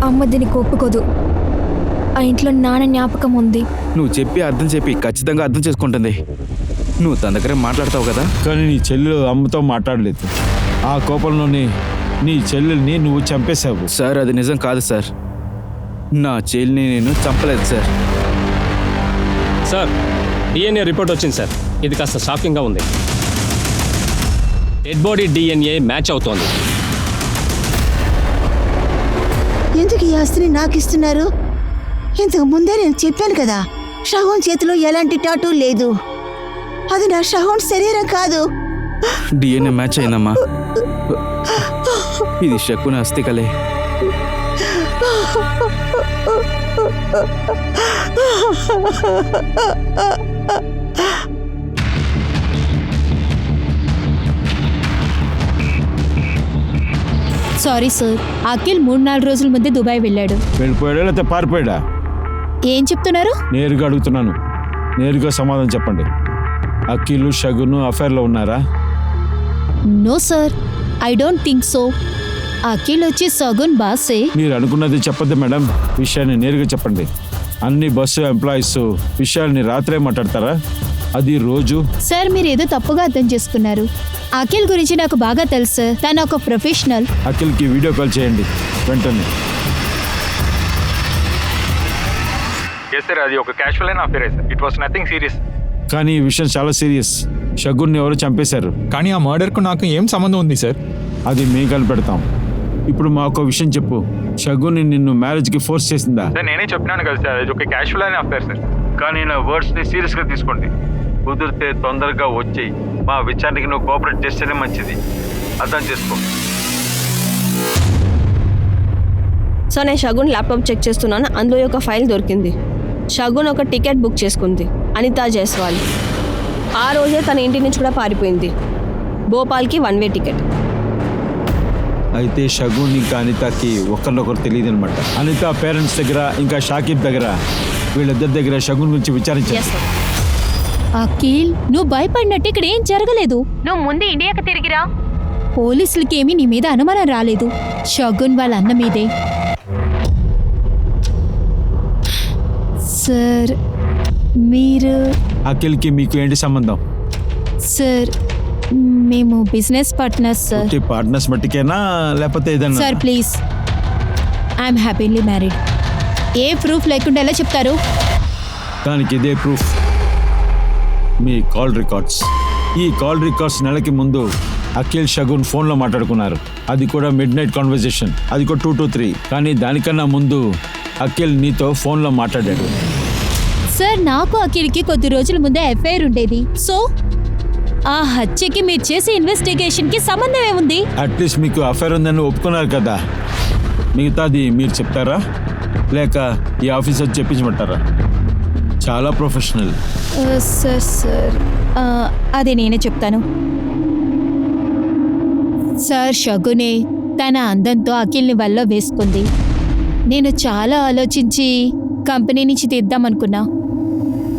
అమ్మ దీనికి ఒప్పుకోదు. ఆ ఇంట్లో నాన్న జ్ఞాపకం ఉంది. నువ్వు చెప్పి ఖచ్చితంగా అర్థం చేసుకుంటుంది. నువ్వు తన దగ్గర మాట్లాడతావు కదా. కానీ నీ చెల్లెలు అమ్మతో మాట్లాడలేదు. ఆ కోపంలోనే నీ చెల్లెల్ని నువ్వు చంపేశావు. సార్, అది నిజం కాదు సార్. నా చెల్లిని నేను చంపలేదు సార్. సార్, డిఎన్ఏ రిపోర్ట్ వచ్చింది సార్. ఇది కాస్త షాకింగ్గా ఉంది. డెడ్ బాడీ డిఎన్ఏ మ్యాచ్ అవుతోంది. ఎందుకు ఈ ఆస్తిని నాకు ఇస్తున్నారు? ఇంతకు ముందే నేను చెప్పాను కదా, షహూన్ చేతిలో ఎలాంటి టాటూ లేదు. అది నా షహూన్ శరీరం కాదు. డిఎన్ఏ మ్యాచ్ అయిందమ్మా. ఇది శకున అస్థికలే. సారీ సార్, అఖిల్ 3-4 రోజుల ముందే దుబాయ్ వెళ్ళాడు. వెళ్ళిపోయాడా లేకపోతే పారిపోయాడా? ఏం చెప్తున్నారు? నేరుగా అడుగుతున్నాను, నేరుగా సమాధానం చెప్పండి. అఖిల్ షగున్ అఫైర్లో ఉన్నారా? No sir, I don't think so. Akhil వచ్చి సగున్ బాసే. మీరు అనుకున్నది చెప్పొద్దు మేడం, విషయాన్ని నేరుగా చెప్పండి. అన్ని బస్సు ఎంప్లాయీస్ విషయాల్ని రాత్రే మాట్లాడతారా? అది రోజు? సార్, మీరు ఏదో తప్పుగా అర్థం చేసుకున్నారు. అఖిల్ గురించి నాకు బాగా తెలుసు సార్. తను ఒక ప్రొఫెషనల్. అఖిల్కి వీడియో కాల్ చేయండి వెంటనే. సార్, అది ఒక క్యాషువల్ అయిన affair sir. It was nothing serious. కానీ ఈ విషయం చాలా సీరియస్. షగున్ని ఎవరు చంపేశారు. కానీ ఆ మర్డర్కు నాకు ఏం సంబంధం ఉంది సార్? అది మేము కనిపెడతాం. ఇప్పుడు మాకు విషయం చెప్పు, షగున్ నిన్ను మ్యారేజ్కి ఫోర్స్ చేసిందా? నేనే చెప్పినాను కదా సార్, అది ఒక క్యాషువల్ అయిన అఫేర్ సార్. కానీ నా వర్డ్స్ని సీరియస్గా తీసుకోండి. కుదిరితే తొందరగా వచ్చి మా విచారణకి నువ్వు కోఆపరేట్ చేస్తేనే మంచిది. అర్థం చేసుకో. సో నేను షగున్ ల్యాప్టాప్ చెక్ చేస్తున్నాను, అందులో ఒక ఫైల్ దొరికింది. షగున్ ఒక టికెట్ బుక్ చేసుకుంది, అనితా జైస్వాల్. ఆ రోజే తన ఇంటి నుంచి కూడా పారిపోయింది. భోపాల్కి 1 వే టికెట్. అయితే షగున్ ఇంకా అనితకి ఒకరినొకరు తెలియదు అనమాట. అనిత పేరెంట్స్ దగ్గర ఇంకా షాకిబ్ దగ్గర వీళ్ళిద్దరి దగ్గర షగున్ గురించి విచారించారు. అఖిల్, నువ్వు భయపడినట్టు ఇక్కడ ఏం జరగలేదు. నువ్వు ముందు ఇండియాకి తిరిగిరా. పోలీసులకి ఏమీ నీ మీద అనుమానం రాలేదు. షగున్ వాళ్ళ అన్న మీదే. సార్, మీరు... అఖిల్కి మీకు ఏంటి సంబంధం? సార్, మేము బిజినెస్ పార్ట్నర్స్ సార్. పార్ట్నర్స్ మట్టికేనా లేకపోతే ఏదన్నా? Sir please, I'm happily married. A proof లేకుండా ఎలా చెప్తారు? దానికి ఇదే ప్రూఫ్, మీ కాల్ రికార్డ్స్. ఈ కాల్ రికార్డ్స్ నెలకి ముందు అఖిల్ షగున్ ఫోన్లో మాట్లాడుకున్నారు. అది కూడా మిడ్ నైట్ కాన్వర్జేషన్, అది కూడా 2 to 3. కానీ దానికన్నా ముందు అఖిల్ నీతో ఫోన్లో మాట్లాడాడు. సార్, నాకు అఖిల్కి కొద్ది రోజుల ముందే ఎఫ్ఐఆర్ ఉండేది. సో ఆ హత్యకి మీరు చేసే ఇన్వెస్టిగేషన్కి సంబంధం ఏముంది? అట్లీస్ట్ మీకు అఫైర్ ఉందని ఒప్పుకున్నారు కదా, మిగతాది మీరు చెప్తారా లేక ఈ ఆఫీసర్ చెప్పించమంటారా? చాలా ప్రొఫెషనల్. సార్ అదే నేనే చెప్తాను. సార్, షగునే తన అందంతో అఖిల్ని వల్ల వేసుకుంది. నేను చాలా ఆలోచించి కంపెనీ నుంచి తీద్దామనుకున్నా.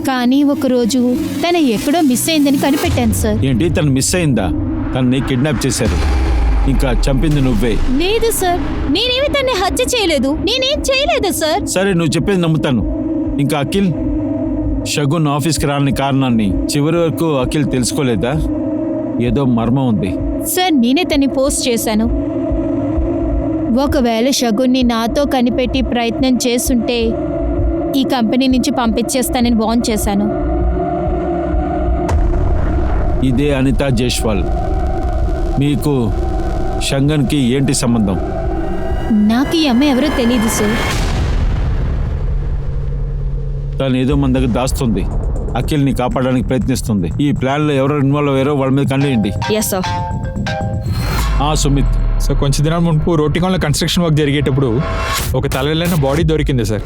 కానీ ఒకరోజు తన ఎక్కడో మిస్ అయిందని కనిపెట్టాను సార్. ఏంటి, తను మిస్ అయిందా? తనని కిడ్నాప్ చేశారు, ఇంకా చంపింది నువ్వే. లేదు సార్, నేనేమి తన్ని హత్య చేయలేదు. నేనేం చేయలేదు సార్. సరే, నువ్వు చెప్పేది నమ్ముతాను. ఇంకా అఖిల్ షగున్ ఆఫీస్కి రాని కారణాన్ని చివరి వరకు అఖిల్ తెలుసుకోలేదా? ఏదో మర్మం ఉంది. సార్, నేనే తన్ని పోస్ట్ చేశాను. ఒకవేళ షగున్ని నాతో కనిపెట్టి ప్రయత్నం చేస్తుంటే ఈ కంపెనీ నుంచి పంపించేస్తానని వార్న్ చేశాను. ఇదే అనితా జైస్వాల్. మీకు షంగన్కి ఏంటి సంబంధం? నాకు ఈ అమ్మాయి ఎవరో తెలీదు సార్. తను ఏదో మన దగ్గర దాస్తుంది, అఖిల్ని కాపాడడానికి ప్రయత్నిస్తుంది. ఈ ప్లాన్లో ఎవరో ఇన్వాల్వ్ అయ్యారో వాళ్ళ మీద కండేయండి. Yes sir. సుమిత్. సో కొంచెం దినాల మునుపు రోటికాన్లో కన్స్ట్రక్షన్ వర్క్ జరిగేటప్పుడు ఒక తలలేని బాడీ దొరికింది సార్.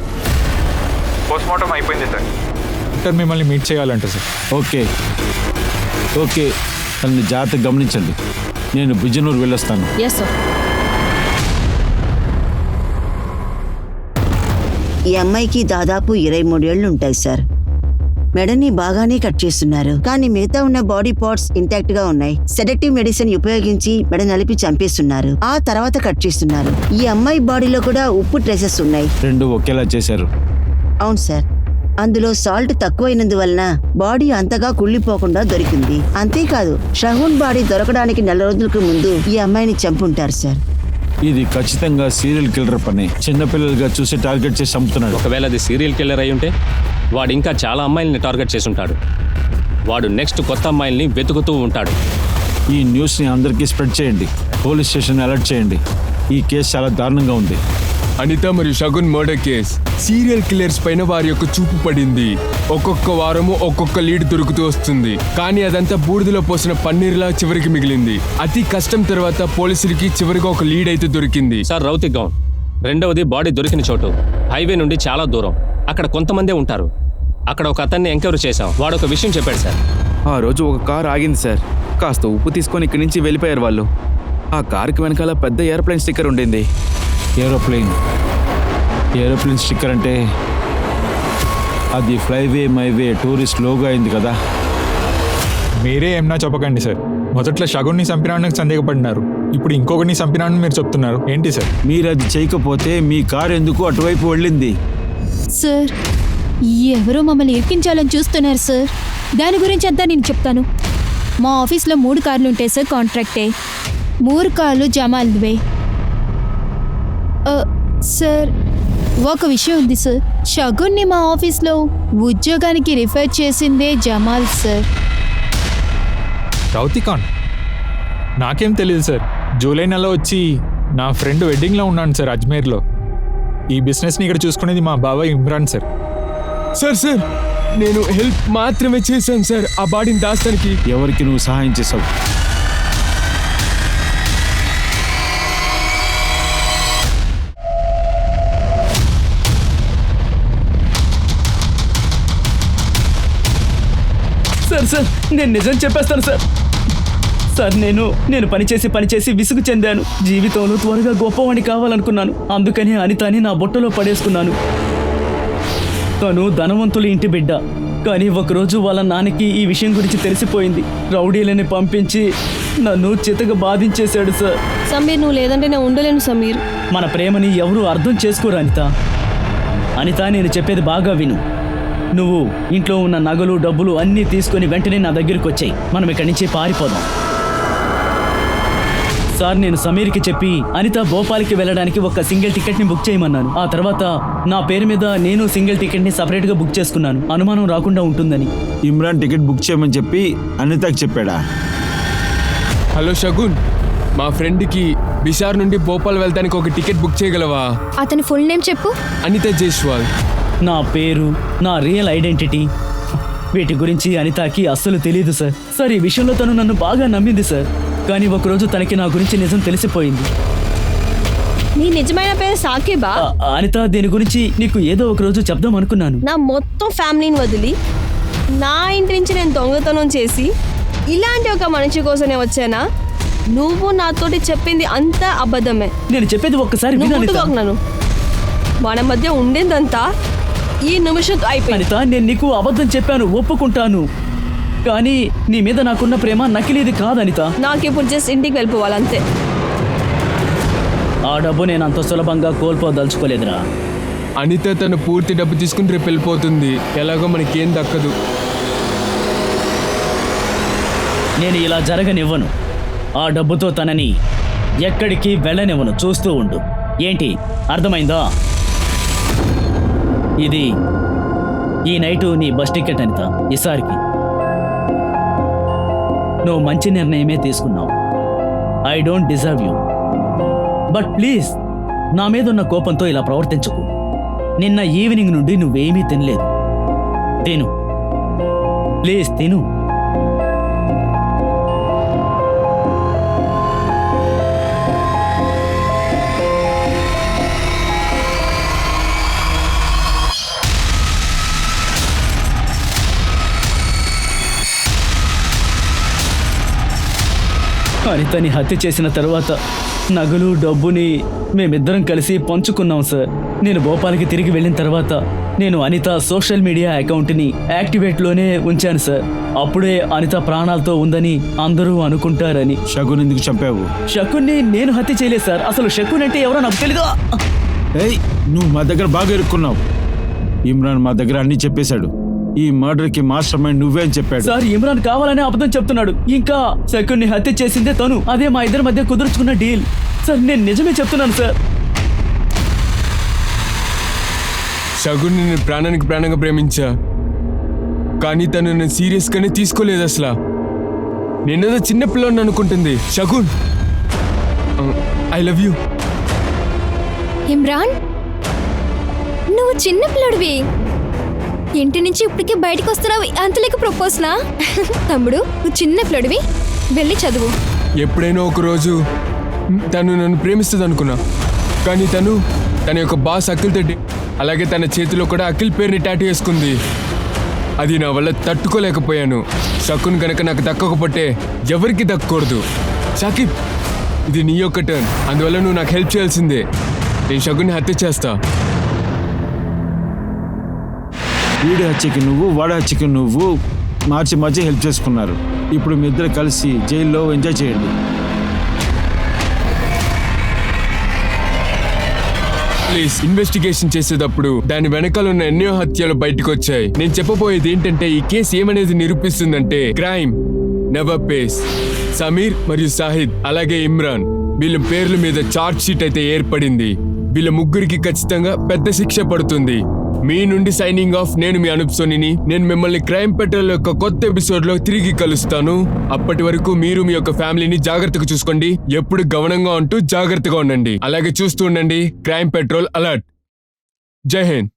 పోస్ట్మార్టం అయిపోయింది సార్. సార్, మిమ్మల్ని మీట్ చేయాలంట సార్. ఓకే, తనని జాగ్రత్తగా గమనించండి. నేను బిజనూరు వెళ్ళొస్తాను. Yes sir. ఈ అమ్మాయికి దాదాపు 23 ఏళ్ళు ఉంటాయి సార్. మెడని బాగానే కట్ చేస్తున్నారు, కానీ మిగతా ఉన్న బాడీ పార్ట్స్ ఇంటాక్ట్ గా ఉన్నాయి. సెడక్టివ్ మెడిసిన్ ఉపయోగించి మెడ నలిపి చంపేస్తున్నారు, ఆ తర్వాత కట్ చేస్తున్నారు. ఈ అమ్మాయి బాడీలో కూడా ఉప్పు ట్రేసెస్ ఉన్నాయి. రెండు ఒకేలా చేశారు. అవును సార్, అందులో సాల్ట్ తక్కువైనందువలన బాడీ అంతగా కుళ్ళిపోకుండా దొరికింది. అంతేకాదు, షహూన్ బాడీ దొరకడానికి 4 రోజులకు ముందు ఈ అమ్మాయిని చంపుంటారు సార్. ఇది ఖచ్చితంగా సీరియల్ కిల్లర్ పని. చిన్నపిల్లలుగా చూసి టార్గెట్ చేసి చంపుతున్నాడు. ఒకవేళ అది సీరియల్ కిల్లర్ అయి ఉంటే వాడు ఇంకా చాలా అమ్మాయిల్ని టార్గెట్ చేసి ఉంటాడు. వాడు నెక్స్ట్ కొత్త అమ్మాయిల్ని వెతుకుతూ ఉంటాడు. ఈ న్యూస్ని అందరికీ స్ప్రెడ్ చేయండి. పోలీస్ స్టేషన్ అలర్ట్ చేయండి. ఈ కేసు చాలా దారుణంగా ఉంది. అనిత మరియు Shagun murder case serial killers పైన వారి యొక్క చూపు పడింది. ఒక్కొక్క వారము ఒక్కొక్క లీడ్ దొరుకుతూ వస్తుంది, కానీ అదంతా బూడిదలో పోసిన పన్నీర్లా చివరికి మిగిలింది. అతి కష్టం తర్వాత పోలీసులకి చివరిగా ఒక లీడ్ అయితే దొరికింది. సార్ రౌతి గౌన్. రెండవది బాడీ దొరికిన చోటు హైవే నుండి చాలా దూరం. అక్కడ కొంతమందే ఉంటారు. అక్కడ ఒక అతన్ని ఎంక్వైరీ చేశాం. వాడు ఒక విషయం చెప్పాడు సార్. ఆ రోజు ఒక కార్ ఆగింది సార్. కాస్త ఉప్పు తీసుకొని ఇక్కడి నుంచి వెళ్ళిపోయారు వాళ్ళు. ఆ కారుకి వెనకాల పెద్ద ఏరోప్లేన్ స్టిక్కర్ ఉండింది. ఏరోప్లేన్ స్టిక్కర్ అంటే అది ఫ్లైవే మైవే టూరిస్ట్ లోగో అయింది కదా. మీరే ఏమన్నా చెప్పకండి సార్. మొదట్లో షగున్ని చంపినాడని సందేహపడినారు, ఇప్పుడు ఇంకొకరిని చంపినాడని మీరు చెప్తున్నారు ఏంటి సార్? మీరు అది చేయకపోతే మీ కారు ఎందుకు అటువైపు వెళ్ళింది? సార్ ఎవరో మమ్మల్ని ఎక్కించాలని చూస్తున్నారు సార్. దాని గురించి అంతా నేను చెప్తాను. మా ఆఫీస్లో 3 కార్లు ఉంటాయి సార్, కాంట్రాక్టే. 3 కార్లు జమాల్వే. సార్ ఒక విషయం ఉంది సార్. షగున్ని మా ఆఫీస్లో ఉద్యోగానికి రిఫర్ చేసిందే జమాల్ సార్. రౌతి ఖాన్ నాకేం తెలియదు సార్. జూలై నెల వచ్చి నా ఫ్రెండ్ వెడ్డింగ్లో ఉన్నాను సార్ అజ్మీర్లో. ఈ బిజినెస్ని ఇక్కడ చూసుకునేది మా బాబాయ్ ఇమ్రాన్ సార్. సార్ నేను హెల్ప్ మాత్రమే చేశాను సార్ ఆ బాడీని దాస్తానికి. ఎవరికి నువ్వు సహాయం చేసావు? సార్ నేను నిజం చెప్పేస్తాను సార్. సార్ నేను పనిచేసి విసుగు చెందాను. జీవితంలో త్వరగా గొప్పవాణ్ణి కావాలనుకున్నాను. అందుకని అనితని నా బుట్టలో పడేసుకున్నాను. తను ధనవంతుల ఇంటి బిడ్డ. కానీ ఒకరోజు వాళ్ళ నాన్నకి ఈ విషయం గురించి తెలిసిపోయింది. రౌడీలని పంపించి నన్ను చితగా బాధించేశాడు సార్. సమీర్ నువ్వు లేదంటే నేను ఉండలేను సమీర్. మన ప్రేమని ఎవరూ అర్థం చేసుకోరు అనిత నేను చెప్పేది బాగా విను. నువ్వు ఇంట్లో ఉన్న నగలు డబ్బులు అన్నీ తీసుకొని వెంటనే నా దగ్గరికి వచ్చాయి. మనం ఇక్కడి నుంచి పారిపోదాం. సార్ నేను సమీర్కి చెప్పి అనిత భోపాల్కి వెళ్ళడానికి ఒక సింగిల్ టికెట్ని బుక్ చేయమన్నాను. ఆ తర్వాత నా పేరు మీద నేను సింగిల్ టికెట్ని సపరేట్గా బుక్ చేసుకున్నాను, అనుమానం రాకుండా ఉంటుందని. ఇమ్రాన్ టికెట్ బుక్ చేయమని చెప్పి అనితకి చెప్పాడా? హలో షగున్, మా ఫ్రెండ్కి బిషార్ నుండి భోపాల్ వెళ్తానికి ఒక టికెట్ బుక్ చేయగలవా? అతని ఫుల్ నేమ్ చెప్పు. అనిత జైస్వాల్. నా పేరు, నా రియల్ ఐడెంటిటీ వీటి గురించి అనితకి అస్సలు తెలియదు సార్. సార్ ఈ విషయంలో తను నన్ను బాగా నమ్మింది సార్. కానీ ఒకరోజు తనకి నా గురించి నిజం తెలిసిపోయింది. నీ నిజమైన పేరు సాకిబా? అనిత దీని గురించి నీకు ఏదో ఒక రోజు చెప్దాం అనుకున్నాను. నా మొత్తం ఫ్యామిలీని వదిలి నా ఇంటి నుంచి నేను దొంగతనం చేసి ఇలాంటి ఒక మనిషి కోసమే వచ్చానా? నువ్వు నాతోటి చెప్పింది అంతా అబద్ధమే. నేను చెప్పేది ఒక్కసారి విను అనిత. ముట్టుకోకు. మన మధ్య ఉండేదంతా ఈ నిమిషం అయిపోయింది. అనిత నేను నీకు అబద్ధం చెప్పాను, ఒప్పుకుంటాను. కానీ నీ మీద నాకున్న ప్రేమ నకిలీది కాదు అనిత. నాకు ఇప్పుడు జస్ట్ ఇంటికి వెళ్ళిపోవాలి అంతే. ఆ డబ్బు నేను అంత సులభంగా కోల్పోదలుచుకోలేదురా. అనిత తన పూర్తి డబ్బు తీసుకుని రేపు వెళ్ళిపోతుంది. ఎలాగో మనకేం దక్కదు. నేను ఇలా జరగనివ్వను. ఆ డబ్బుతో తనని ఎక్కడికి వెళ్ళనివ్వను. చూస్తూ ఉండు. ఏంటి అర్థమైందా? ఇది ఈ నైటు నీ బస్ టికెట్ అనిత. ఈసారికి నువ్వు మంచి నిర్ణయమే తీసుకున్నావు. I don't deserve you. But please నా మీద ఉన్న కోపంతో ఇలా ప్రవర్తించకు. నిన్న ఈవినింగ్ నుండి నువ్వేమీ తినలేదు. తిను ప్లీజ్, తిను. అనితని హత్య చేసిన తర్వాత నగలు డబ్బుని మేమిద్దరం కలిసి పంచుకున్నాం సార్. నేను భోపాల్కి తిరిగి వెళ్ళిన తర్వాత నేను అనిత సోషల్ మీడియా అకౌంట్ని యాక్టివేట్లోనే ఉంచాను సార్. అప్పుడే అనిత ప్రాణాలతో ఉందని అందరూ అనుకుంటారని. షగున్ ఎందుకు చంపావు? షకున్ని నేను హత్య చేయలేదు సార్. అసలు షకున్ అంటే ఎవరో నాకు తెలీదు. ఏయ్, నువ్వు మా దగ్గర బాగా ఇరుక్కున్నావు. ఇమ్రాన్ మా దగ్గర అన్ని చెప్పేశాడు. ఈ మర్డర్కి మాస్టర్ మైండ్ నువ్వే అని చెప్పాడు. సార్ ఇమ్రాన్ కావాలనే అబద్ధం చెప్తున్నాడు. ఇంకా షకున్ని హత్య చేసిందే తను. అదే మా ఇద్దరి మధ్య కుదుర్చుకున్న డీల్. సార్ నేను నిజమే చెప్తున్నాను సార్. షగున్ నేను ప్రాణానికి ప్రాణంగా ప్రేమించా, కానీ తను నేను సీరియస్గానే తీసుకోలేదు అసలు. నేనేదో చిన్నపిల్లని అనుకుంటుంది. Shagun, I love you. Imran, నువ్వు చిన్న పిల్లడివి. ఇంటి నుంచి ఇప్పటికే బయటకు వస్తున్నావు, అంతలేక ప్రపోజ్నా? తమ్ముడు, నువ్వు చిన్న పిల్లడివి, వెళ్ళి చదువు. ఎప్పుడైనా ఒక రోజు తను నన్ను ప్రేమిస్తుంది అనుకున్నా, కానీ తన యొక్క బాస్ అఖిల్ తోటి, అలాగే తన చేతిలో కూడా అఖిల్ పేరుని టాటూ వేసుకుంది. అది నా వల్ల తట్టుకోలేకపోయాను. శకున్ గనక నాకు దక్కకపోతే ఎవరికి దక్కకూడదు. షాకిబ్, ఇది నీ యొక్క టర్న్, అందువల్ల నువ్వు నాకు హెల్ప్ చేయాల్సిందే. నేను శకున్ని హత్య చేస్తా. వీడి హత్యకి నువ్వు, వాడి హత్యకి నువ్వు మార్చి హెల్ప్ చేసుకున్నారు. ఇప్పుడు మీ ఇద్దరు కలిసి జైల్లో ఎంజాయ్ చేయండి. ప్లీజ్, ఇన్వెస్టిగేషన్ చేసేటప్పుడు దాని వెనకాల ఉన్న ఎన్నో హత్యలు బయటకు వచ్చాయి. నేను చెప్పబోయేది ఏంటంటే, ఈ కేసు ఏమనేది నిరూపిస్తుందంటే, క్రైమ్ నెవర్ పేస్. సమీర్ మరియు సాహిద్ అలాగే ఇమ్రాన్, వీళ్ళ పేర్ల మీద చార్జ్ షీట్ అయితే ఏర్పడింది. వీళ్ళ ముగ్గురికి ఖచ్చితంగా పెద్ద శిక్ష పడుతుంది. మీ నుండి సైనింగ్ ఆఫ్. నేను మీ అనూప్ సోనీని. నేను మిమ్మల్ని క్రైమ్ పెట్రోల్ యొక్క కొత్త ఎపిసోడ్ లో తిరిగి కలుస్తాను. అప్పటి వరకు మీరు మీ యొక్క ఫ్యామిలీని జాగ్రత్తగా చూసుకోండి. ఎప్పుడు గమనంగా ఉంటూ జాగ్రత్తగా ఉండండి. అలాగే చూస్తూ ఉండండి క్రైమ్ పెట్రోల్ అలర్ట్. జై హింద్.